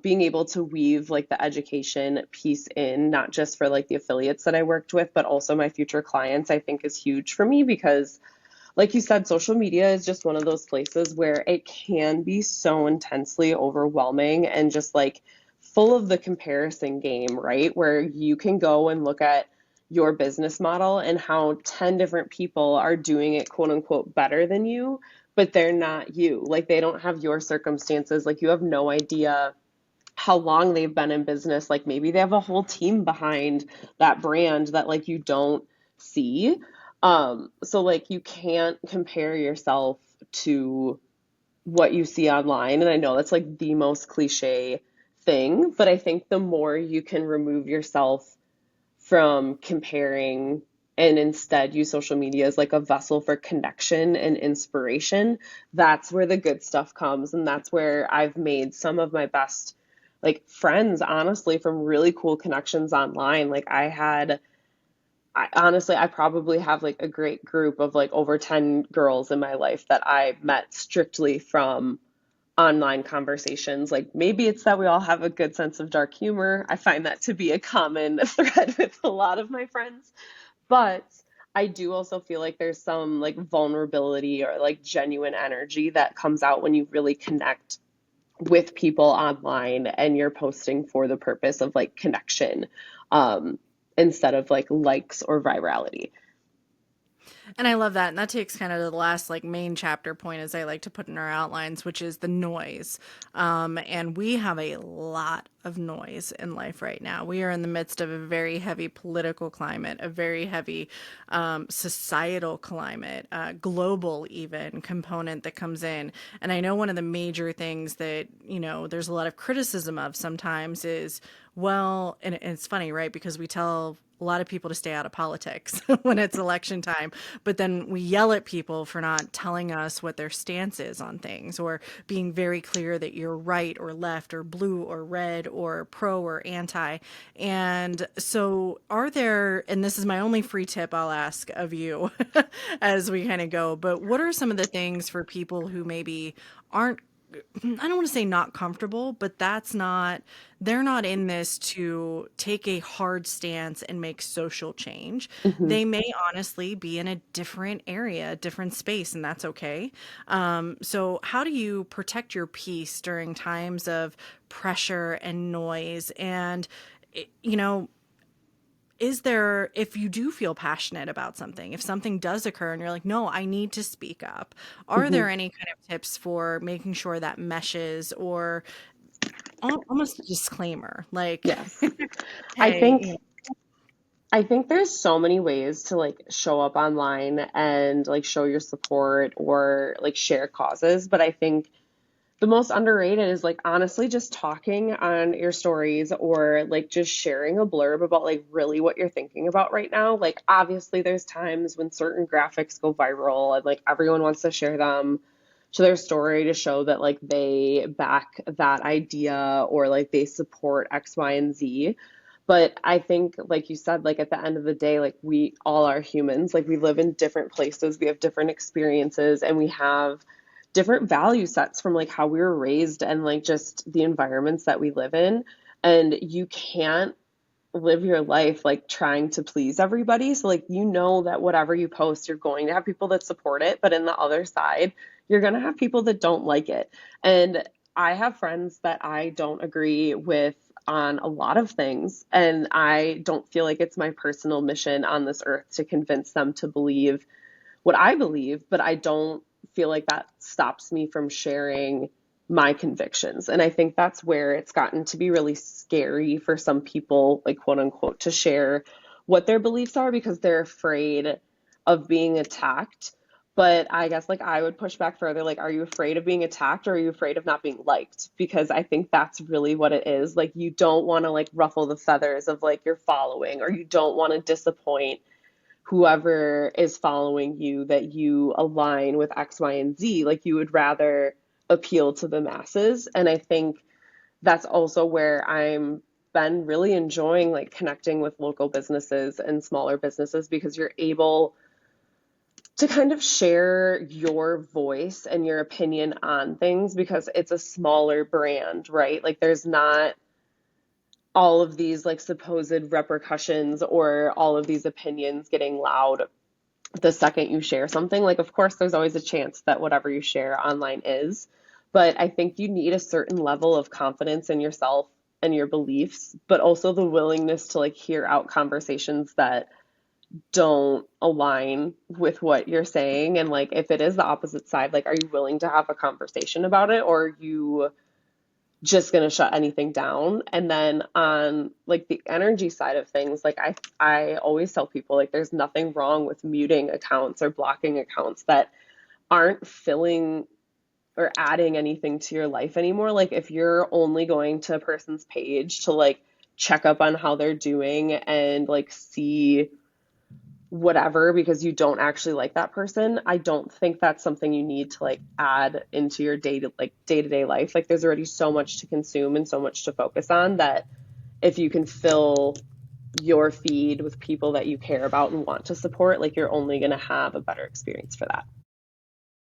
being able to weave like the education piece in, not just for like the affiliates that I worked with, but also my future clients, I think is huge for me because, like you said, social media is just one of those places where it can be so intensely overwhelming and just like full of the comparison game, right? Where you can go and look at your business model and how 10 different people are doing it quote unquote better than you, but they're not you. Like they don't have your circumstances. Like you have no idea how long they've been in business. Like maybe they have a whole team behind that brand that like you don't see. So like you can't compare yourself to what you see online. And I know that's like the most cliche thing, but I think the more you can remove yourself from comparing and instead use social media as like a vessel for connection and inspiration, that's where the good stuff comes. And that's where I've made some of my best like friends, honestly, from really cool connections online. Like I probably have like a great group of like over 10 girls in my life that I met strictly from online conversations. Like maybe it's that we all have a good sense of dark humor. I find that to be a common thread with a lot of my friends. But I do also feel like there's some like vulnerability or like genuine energy that comes out when you really connect with people online and you're posting for the purpose of like connection, um, instead of like likes or virality. And I love that. And that takes kind of the last like main chapter point, as I like to put in our outlines, which is the noise. And we have a lot of noise in life right now. We are in the midst of a very heavy political climate, a very heavy societal climate, global even component that comes in. And I know one of the major things that, there's a lot of criticism of sometimes is, well, and it's funny, right? Because we tell a lot of people to stay out of politics when it's election time, but then we yell at people for not telling us what their stance is on things, or being very clear that you're right or left or blue or red or pro or anti. And so are there, and this is my only free tip I'll ask of you as we kind of go, but what are some of the things for people who maybe aren't, I don't want to say not comfortable, but they're not in this to take a hard stance and make social change. Hmm. They may honestly be in a different area, a different space, and that's okay. So, how do you protect your peace during times of pressure and noise? And, you know, is there, if you do feel passionate about something, if something does occur and you're like, no, I need to speak up, are Hmm. there any kind of tips for making sure that meshes, or almost a disclaimer like, Yes. I hey, think I think there's so many ways to like show up online and like show your support or like share causes, but I think The most underrated is like honestly just talking on your stories or like just sharing a blurb about like really what you're thinking about right now. Like obviously there's times when certain graphics go viral and like everyone wants to share them to their story to show that like they back that idea or like they support X, Y, and Z. But I think, like you said, like at the end of the day, like we all are humans. Like we live in different places, we have different experiences, and we have different value sets from like how we were raised and like just the environments that we live in. And you can't live your life like trying to please everybody. So like you know that whatever you post, you're going to have people that support it, but in the other side, you're going to have people that don't like it. And I have friends that I don't agree with on a lot of things, and I don't feel like it's my personal mission on this earth to convince them to believe what I believe, but I don't feel like that stops me from sharing my convictions. And I think that's where it's gotten to be really scary for some people, like quote unquote, to share what their beliefs are because they're afraid of being attacked. But I guess like I would push back further, like, are you afraid of being attacked or are you afraid of not being liked? Because I think that's really what it is. Like you don't want to like ruffle the feathers of like your following, or you don't want to disappoint whoever is following you, that you align with X, Y, and Z. Like you would rather appeal to the masses. And I think that's also where I'm been really enjoying like connecting with local businesses and smaller businesses because you're able to kind of share your voice and your opinion on things because it's a smaller brand, right? Like there's not all of these like supposed repercussions or all of these opinions getting loud the second you share something. Like, of course, there's always a chance that whatever you share online is, but I think you need a certain level of confidence in yourself and your beliefs, but also the willingness to like hear out conversations that don't align with what you're saying. And like, if it is the opposite side, like, are you willing to have a conversation about it, or are you just going to shut anything down? And then on like the energy side of things, like I always tell people like there's nothing wrong with muting accounts or blocking accounts that aren't filling or adding anything to your life anymore. Like if you're only going to a person's page to like check up on how they're doing and like see whatever because you don't actually like that person, I don't think that's something you need to like add into your day-to-day life. Like there's already so much to consume and so much to focus on that if you can fill your feed with people that you care about and want to support, like you're only going to have a better experience for that.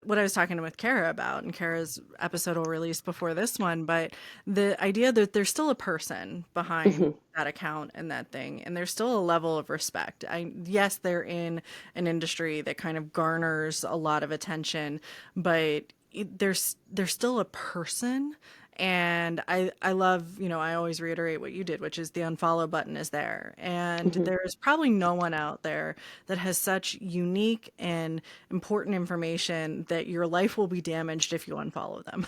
What I was talking with Kara about, and Kara's episode will release before this one, but the idea that there's still a person behind Hmm. that account and that thing, and there's still a level of respect. Yes, they're in an industry that kind of garners a lot of attention, but there's still a person. And I love, I always reiterate what you did, which is the unfollow button is there. And Hmm. there's probably no one out there that has such unique and important information that your life will be damaged if you unfollow them.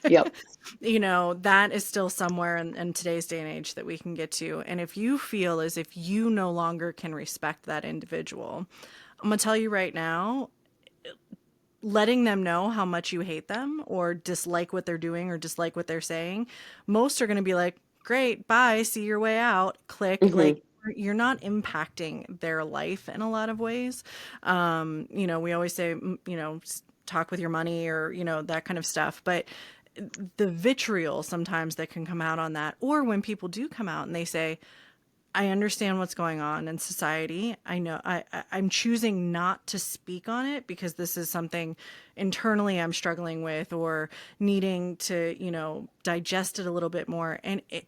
Yep. That is still somewhere in today's day and age that we can get to. And if you feel as if you no longer can respect that individual, I'm going to tell you right now, letting them know how much you hate them or dislike what they're doing or dislike what they're saying, most are going to be like, great, bye, see your way out, click. Hmm. Like, you're not impacting their life in a lot of ways. We always say, talk with your money or, that kind of stuff. But the vitriol sometimes that can come out on that, or when people do come out and they say, I understand what's going on in society. I know I'm choosing not to speak on it because this is something internally I'm struggling with or needing to, digest it a little bit more. And it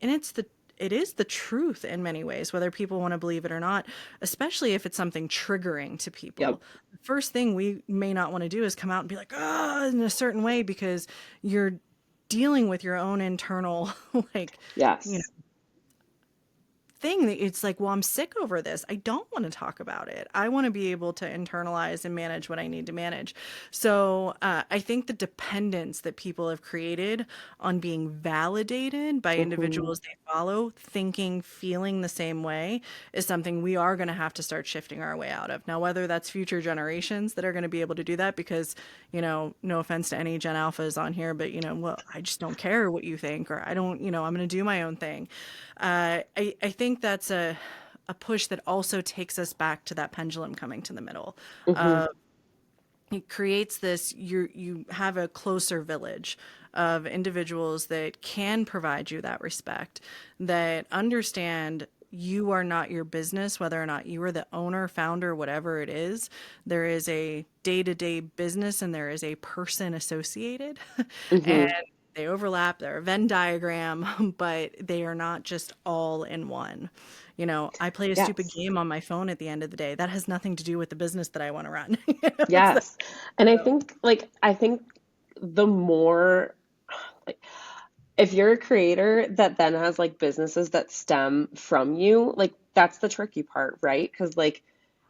is the truth in many ways, whether people want to believe it or not, especially if it's something triggering to Yep. people. The first thing we may not want to do is come out and be like, oh, in a certain way, because you're dealing with your own internal, like, you know, Yes. thing that it's like, well, I'm sick over this. I don't want to talk about it. I want to be able to internalize and manage what I need to manage. So I think the dependence that people have created on being validated by Hmm. individuals they follow, thinking, feeling the same way, is something we are going to have to start shifting our way out of. Now, whether that's future generations that are going to be able to do that, because, no offense to any Gen Alphas on here, but, well, I just don't care what you think, or I don't, I'm going to do my own thing. I think that's a push that also takes us back to that pendulum coming to the middle. Hmm. It creates this, you have a closer village of individuals that can provide you that respect, that understand you are not your business, whether or not you are the owner, founder, whatever it is. There is a day-to-day business and there is a person associated. And Hmm. they overlap, they're a Venn diagram, but they are not just all in one. I play a stupid Yes. game on my phone at the end of the day. That has nothing to do with the business that I want to run. It's that, Yes. And so. I think the more like if you're a creator that then has like businesses that stem from you, like that's the tricky part, right? Because like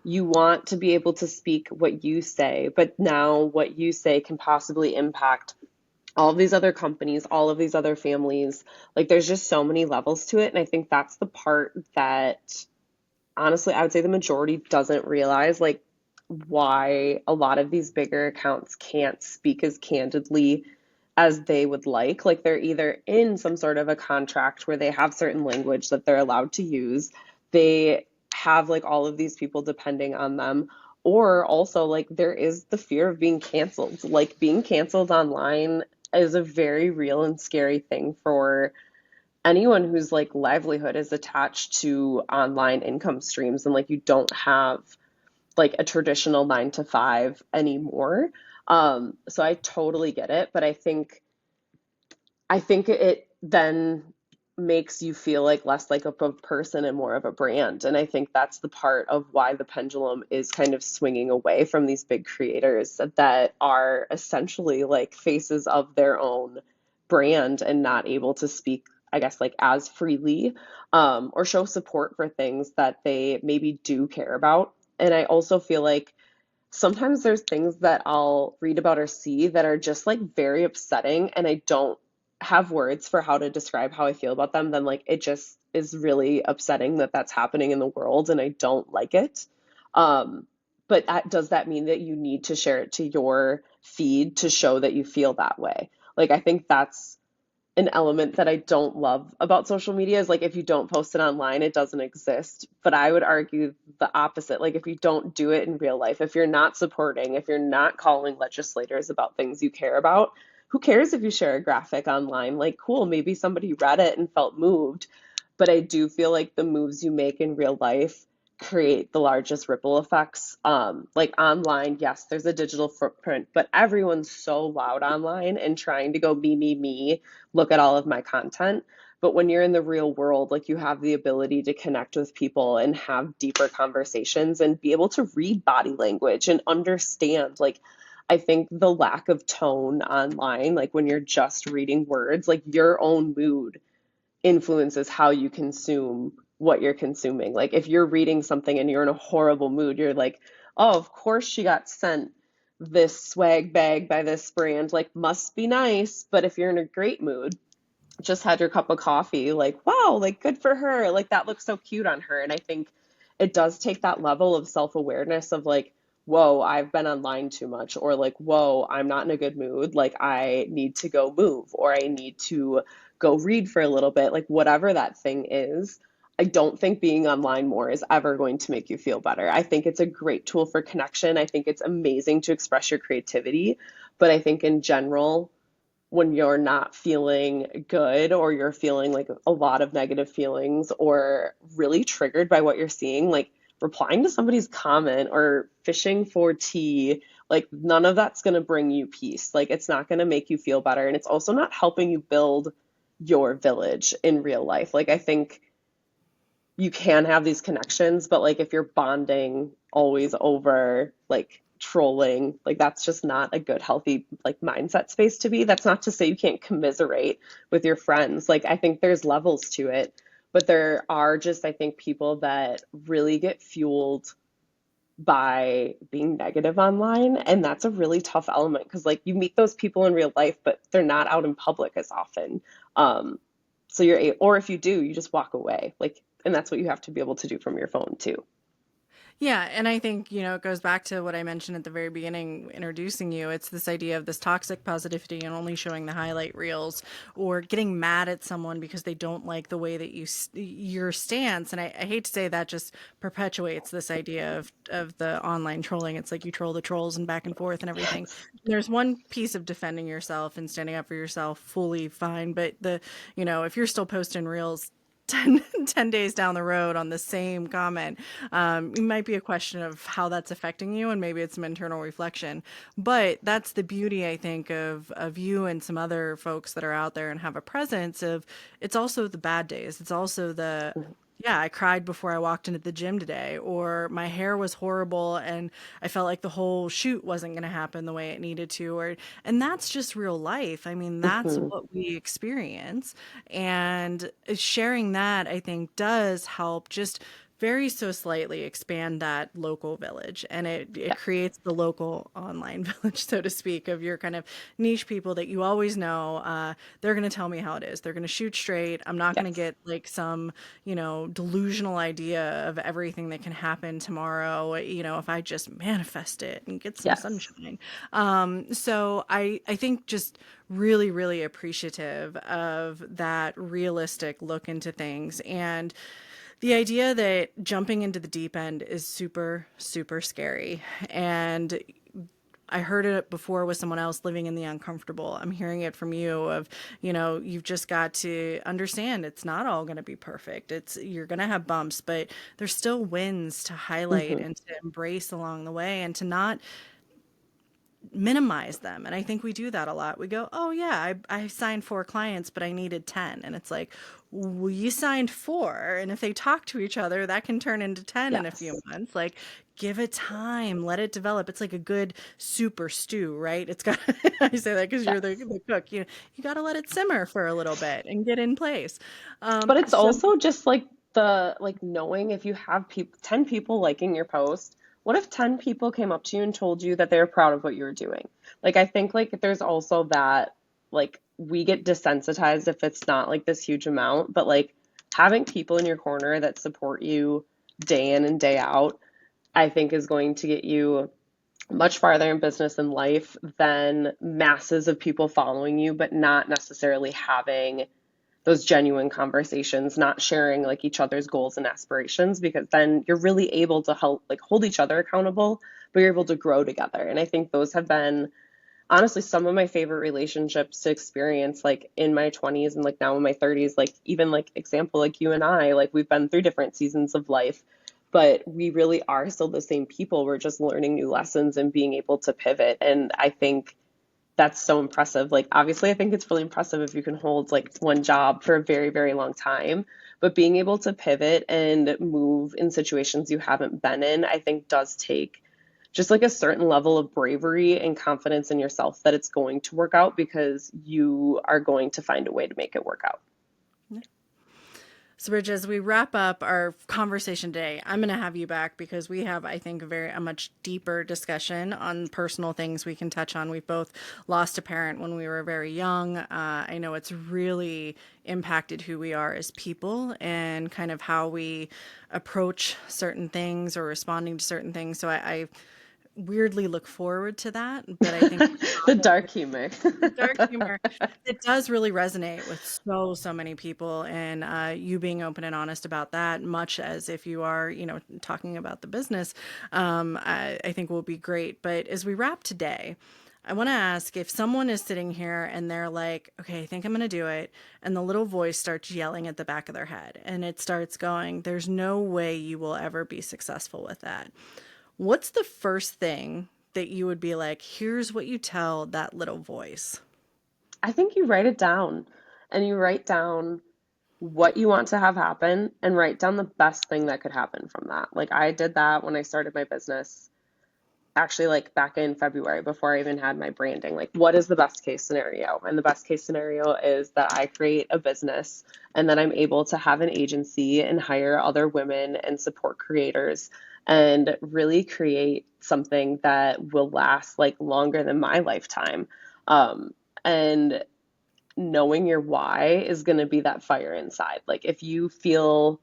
you want to be able to speak what you say, but now what you say can possibly impact all of these other companies, all of these other families. Like there's just so many levels to it. And I think that's the part that honestly, I would say the majority doesn't realize like why a lot of these bigger accounts can't speak as candidly as they would like. Like they're either in some sort of a contract where they have certain language that they're allowed to use. They have like all of these people depending on them. Or also like there is the fear of being canceled. Like being canceled online is a very real and scary thing for anyone whose like livelihood is attached to online income streams and like you don't have like a traditional 9 to 5 anymore. So I totally get it, but I think it then makes you feel like less like a person and more of a brand. And I think that's the part of why the pendulum is kind of swinging away from these big creators that are essentially like faces of their own brand and not able to speak, I guess, like as freely or show support for things that they maybe do care about. And I also feel like sometimes there's things that I'll read about or see that are just like very upsetting and I don't have words for how to describe how I feel about them, then like it just is really upsetting that that's happening in the world and I don't like it. Um, but does that mean that you need to share it to your feed to show that you feel that way? Like I think that's an element that I don't love about social media is like if you don't post it online, it doesn't exist. But I would argue the opposite. Like if you don't do it in real life, if you're not supporting, if you're not calling legislators about things you care about, who cares if you share a graphic online? Like, cool, maybe somebody read it and felt moved. But I do feel like the moves you make in real life create the largest ripple effects. Like online, yes, there's a digital footprint, but everyone's so loud online and trying to go me, look at all of my content. But when you're in the real world, like you have the ability to connect with people and have deeper conversations and be able to read body language and understand. Like, I think the lack of tone online, like when you're just reading words, like your own mood influences how you consume what you're consuming. Like if you're reading something and you're in a horrible mood, you're like, oh, of course she got sent this swag bag by this brand, like must be nice. But if you're in a great mood, just had your cup of coffee, like, wow, like good for her. Like that looks so cute on her. And I think it does take that level of self-awareness of like, whoa, I've been online too much, or like, whoa, I'm not in a good mood. Like I need to go move, or I need to go read for a little bit, like whatever that thing is. I don't think being online more is ever going to make you feel better. I think it's a great tool for connection. I think it's amazing to express your creativity. But I think in general, when you're not feeling good or you're feeling like a lot of negative feelings or really triggered by what you're seeing, like replying to somebody's comment or fishing for tea, like none of that's going to bring you peace. Like it's not going to make you feel better. And it's also not helping you build your village in real life. Like I think you can have these connections, but like if you're bonding always over like trolling, like that's just not a good, healthy like mindset space to be. That's not to say you can't commiserate with your friends. Like I think there's levels to it, But there are just, I think, people that really get fueled by being negative online. And that's a really tough element because, like, you meet those people in real life, but they're not out in public as often. Um, so or if you do, you just walk away. Like, and that's what you have to be able to do from your phone too. Yeah, and I think, it goes back to what I mentioned at the very beginning, introducing you. It's this idea of this toxic positivity and only showing the highlight reels, or getting mad at someone because they don't like the way that your stance. And I hate to say that just perpetuates this idea of the online trolling. It's like you troll the trolls and back and forth and everything. There's one piece of defending yourself and standing up for yourself, fully fine. But if you're still posting reels 10 days down the road on the same comment, it might be a question of how that's affecting you, and maybe it's some internal reflection. But that's the beauty, I think, of you and some other folks that are out there and have a presence of, it's also the bad days. It's also the, yeah, I cried before I walked into the gym today, or my hair was horrible and I felt like the whole shoot wasn't going to happen the way it needed to, and that's just real life. I mean, that's Hmm. what we experience. And sharing that, I think, does help just very so slightly expand that local village, and it creates the local online village, so to speak, of your kind of niche people that you always know. They're going to tell me how it is. They're going to shoot straight. I'm not going to Yes. get like some delusional idea of everything that can happen tomorrow, if I just manifest it and get some Yes. sunshine. So I think just really, really appreciative of that realistic look into things, and the idea that jumping into the deep end is super, super scary. And I heard it before with someone else, living in the uncomfortable. I'm hearing it from you of, you've just got to understand it's not all going to be perfect. You're going to have bumps, but there's still wins to highlight Hmm. and to embrace along the way, and to not minimize them. And I think we do that a lot. We go, oh, yeah, I signed 4 clients, but I needed 10. And it's like, well, you signed 4. And if they talk to each other, that can turn into 10 in a few Yes. months. Like, give it time, let it develop. It's like a good super stew, right? It's got, I say that because you're Yes. the cook. You got to let it simmer for a little bit and get in place. But it's So, also just like the like knowing if you have 10 people liking your post, what if 10 people came up to you and told you that they were proud of what you were doing? Like I think like there's also that like we get desensitized if it's not like this huge amount, but like having people in your corner that support you day in and day out, I think is going to get you much farther in business and life than masses of people following you, but not necessarily having those genuine conversations, not sharing like each other's goals and aspirations, because then you're really able to help like hold each other accountable, but you're able to grow together. And I think those have been honestly some of my favorite relationships to experience like in my 20s and like now in my 30s, like even like example like you and I, like we've been through different seasons of life, but we really are still the same people. We're just learning new lessons and being able to pivot. And I think that's so impressive. Like, obviously, I think it's really impressive if you can hold like one job for a very, very long time. But being able to pivot and move in situations you haven't been in, I think does take just like a certain level of bravery and confidence in yourself that it's going to work out because you are going to find a way to make it work out. So, Rich, as we wrap up our conversation today, I'm going to have you back because we have, I think, a much deeper discussion on personal things we can touch on. We've both lost a parent when we were very young. I know it's really impacted who we are as people and kind of how we approach certain things or responding to certain things. So, I weirdly look forward to that, but I think The dark humor. dark humor, it does really resonate with so many people, and you being open and honest about that, much as if you are talking about the business, I think will be great. But as we wrap today, I want to ask, if someone is sitting here and they're like, okay, I think I'm going to do it, and the little voice starts yelling at the back of their head and it starts going, there's no way you will ever be successful with that. What's the first thing that you would be like, here's what you tell that little voice? I think you write it down and you write down what you want to have happen and write down the best thing that could happen from that. Like I did that when I started my business. actually like back in February before I even had my branding, like what is the best case scenario? And the best case scenario is that I create a business and then I'm able to have an agency and hire other women and support creators and really create something that will last like longer than my lifetime. And knowing your why is going to be that fire inside. Like if you feel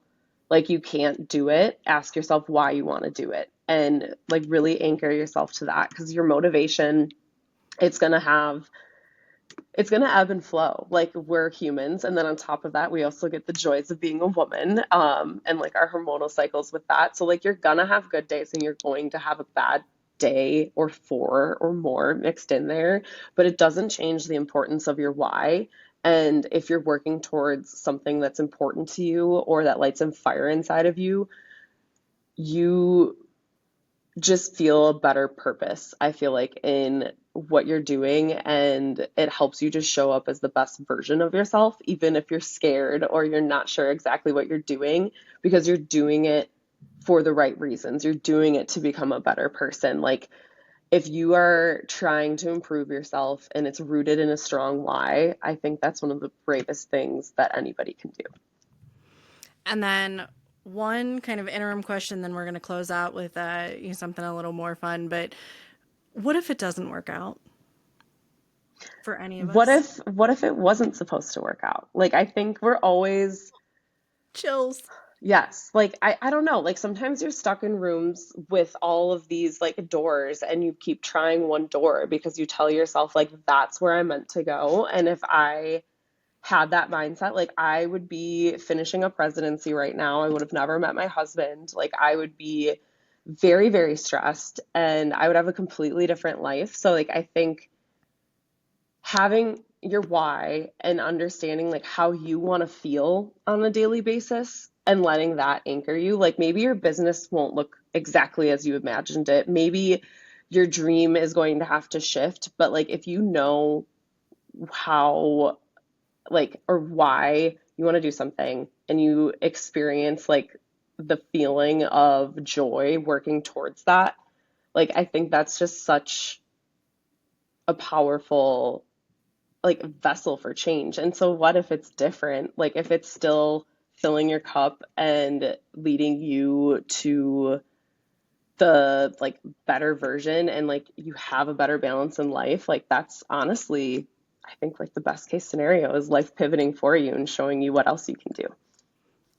like you can't do it, ask yourself why you want to do it and like really anchor yourself to that because your motivation, it's going to have it's going to ebb and flow. Like we're humans, and then on top of that we also get the joys of being a woman, and like our hormonal cycles with that. So like you're going to have good days and you're going to have a bad day or four or more mixed in there, but it doesn't change the importance of your why. And if you're working towards something that's important to you or that lights a fire inside of you, you just feel a better purpose, I feel like, in what you're doing. And it helps you just show up as the best version of yourself, even if you're scared or you're not sure exactly what you're doing, because you're doing it for the right reasons. You're doing it to become a better person. Like, if you are trying to improve yourself and it's rooted in a strong why, I think that's one of the bravest things that anybody can do. And then one kind of interim question, then we're going to close out with something a little more fun. But what if it doesn't work out for any of us? What if it wasn't supposed to work out? Like I think we're always Chills. yes, like I don't know, like sometimes you're stuck in rooms with all of these like doors and you keep trying one door because you tell yourself like that's where I'm meant to go. And if I had that mindset, like I would be finishing a presidency right now. I would have never met my husband. Like I would be very, very stressed and I would have a completely different life. So like I think having your why and understanding like how you want to feel on a daily basis and letting that anchor you. Like maybe your business won't look exactly as you imagined it. Maybe your dream is going to have to shift, but like if you know how like or why you want to do something and you experience like the feeling of joy working towards that, like I think that's just such a powerful like vessel for change. And so what if it's different? Like if it's still filling your cup and leading you to the like better version and like you have a better balance in life, like that's honestly I think like the best case scenario is life pivoting for you and showing you what else you can do.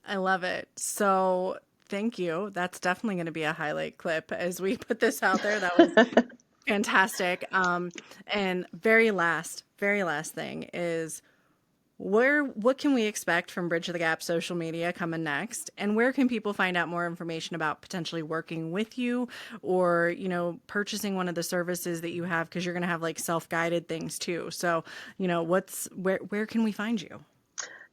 I love it. So thank you. That's definitely going to be a highlight clip as we put this out there. That was fantastic. And very last thing is what can we expect from Bridge the Gap social media coming next? And where can people find out more information about potentially working with you or, purchasing one of the services that you have? Because you're going to have like self-guided things too. So, where can we find you?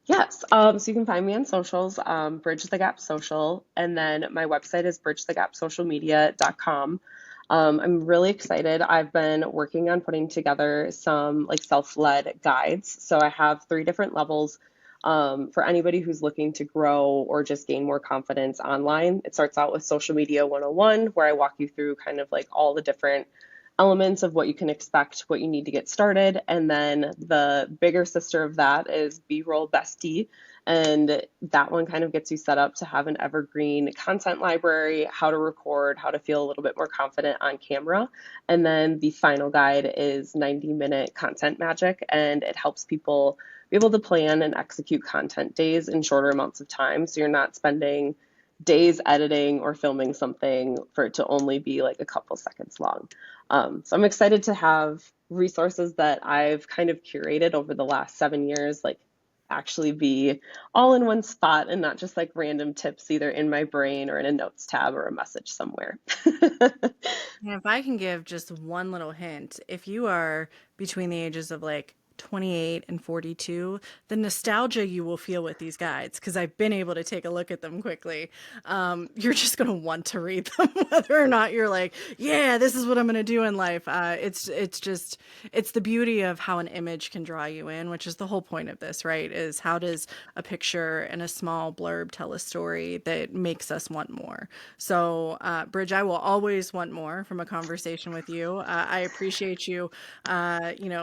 Yes, so you can find me on socials, Bridge the Gap Social, and then my website is bridgethegapsocialmedia.com. I'm really excited. I've been working on putting together some like self-led guides. So I have three different levels for anybody who's looking to grow or just gain more confidence online. It starts out with Social Media 101, where I walk you through kind of like all the different elements of what you can expect, what you need to get started. And then the bigger sister of that is B-roll bestie. And that one kind of gets you set up to have an evergreen content library, how to record, how to feel a little bit more confident on camera. And then the final guide is 90-minute content magic, and it helps people be able to plan and execute content days in shorter amounts of time. So you're not spending days editing or filming something for it to only be like a couple seconds long. So I'm excited to have resources that I've kind of curated over the last 7 years, like actually be all in one spot and not just like random tips either in my brain or in a notes tab or a message somewhere. And if I can give just one little hint, if you are between the ages of like 28, and 42, the nostalgia you will feel with these guides, because I've been able to take a look at them quickly, you're just going to want to read them, whether or not you're like, yeah, this is what I'm going to do in life. It's the beauty of how an image can draw you in, which is the whole point of this, right? Is how does a picture and a small blurb tell a story that makes us want more? So, Bridge, I will always want more from a conversation with you. I appreciate you,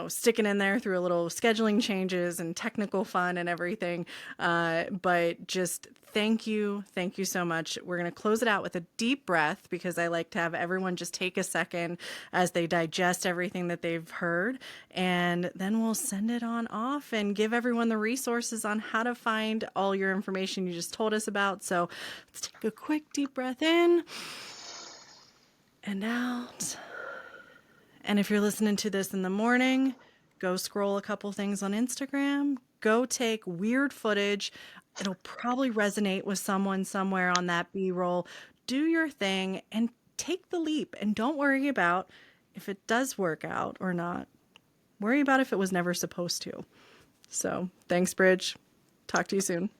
sticking in there through a little scheduling changes and technical fun and everything. But just thank you. Thank you so much. We're going to close it out with a deep breath because I like to have everyone just take a second as they digest everything that they've heard. And then we'll send it on off and give everyone the resources on how to find all your information you just told us about. So let's take a quick deep breath in and out. And if you're listening to this in the morning, go scroll a couple things on Instagram, go take weird footage. It'll probably resonate with someone somewhere on that B-roll. Do your thing and take the leap, and don't worry about if it does work out or not. Worry about if it was never supposed to. So thanks, Bridge. Talk to you soon.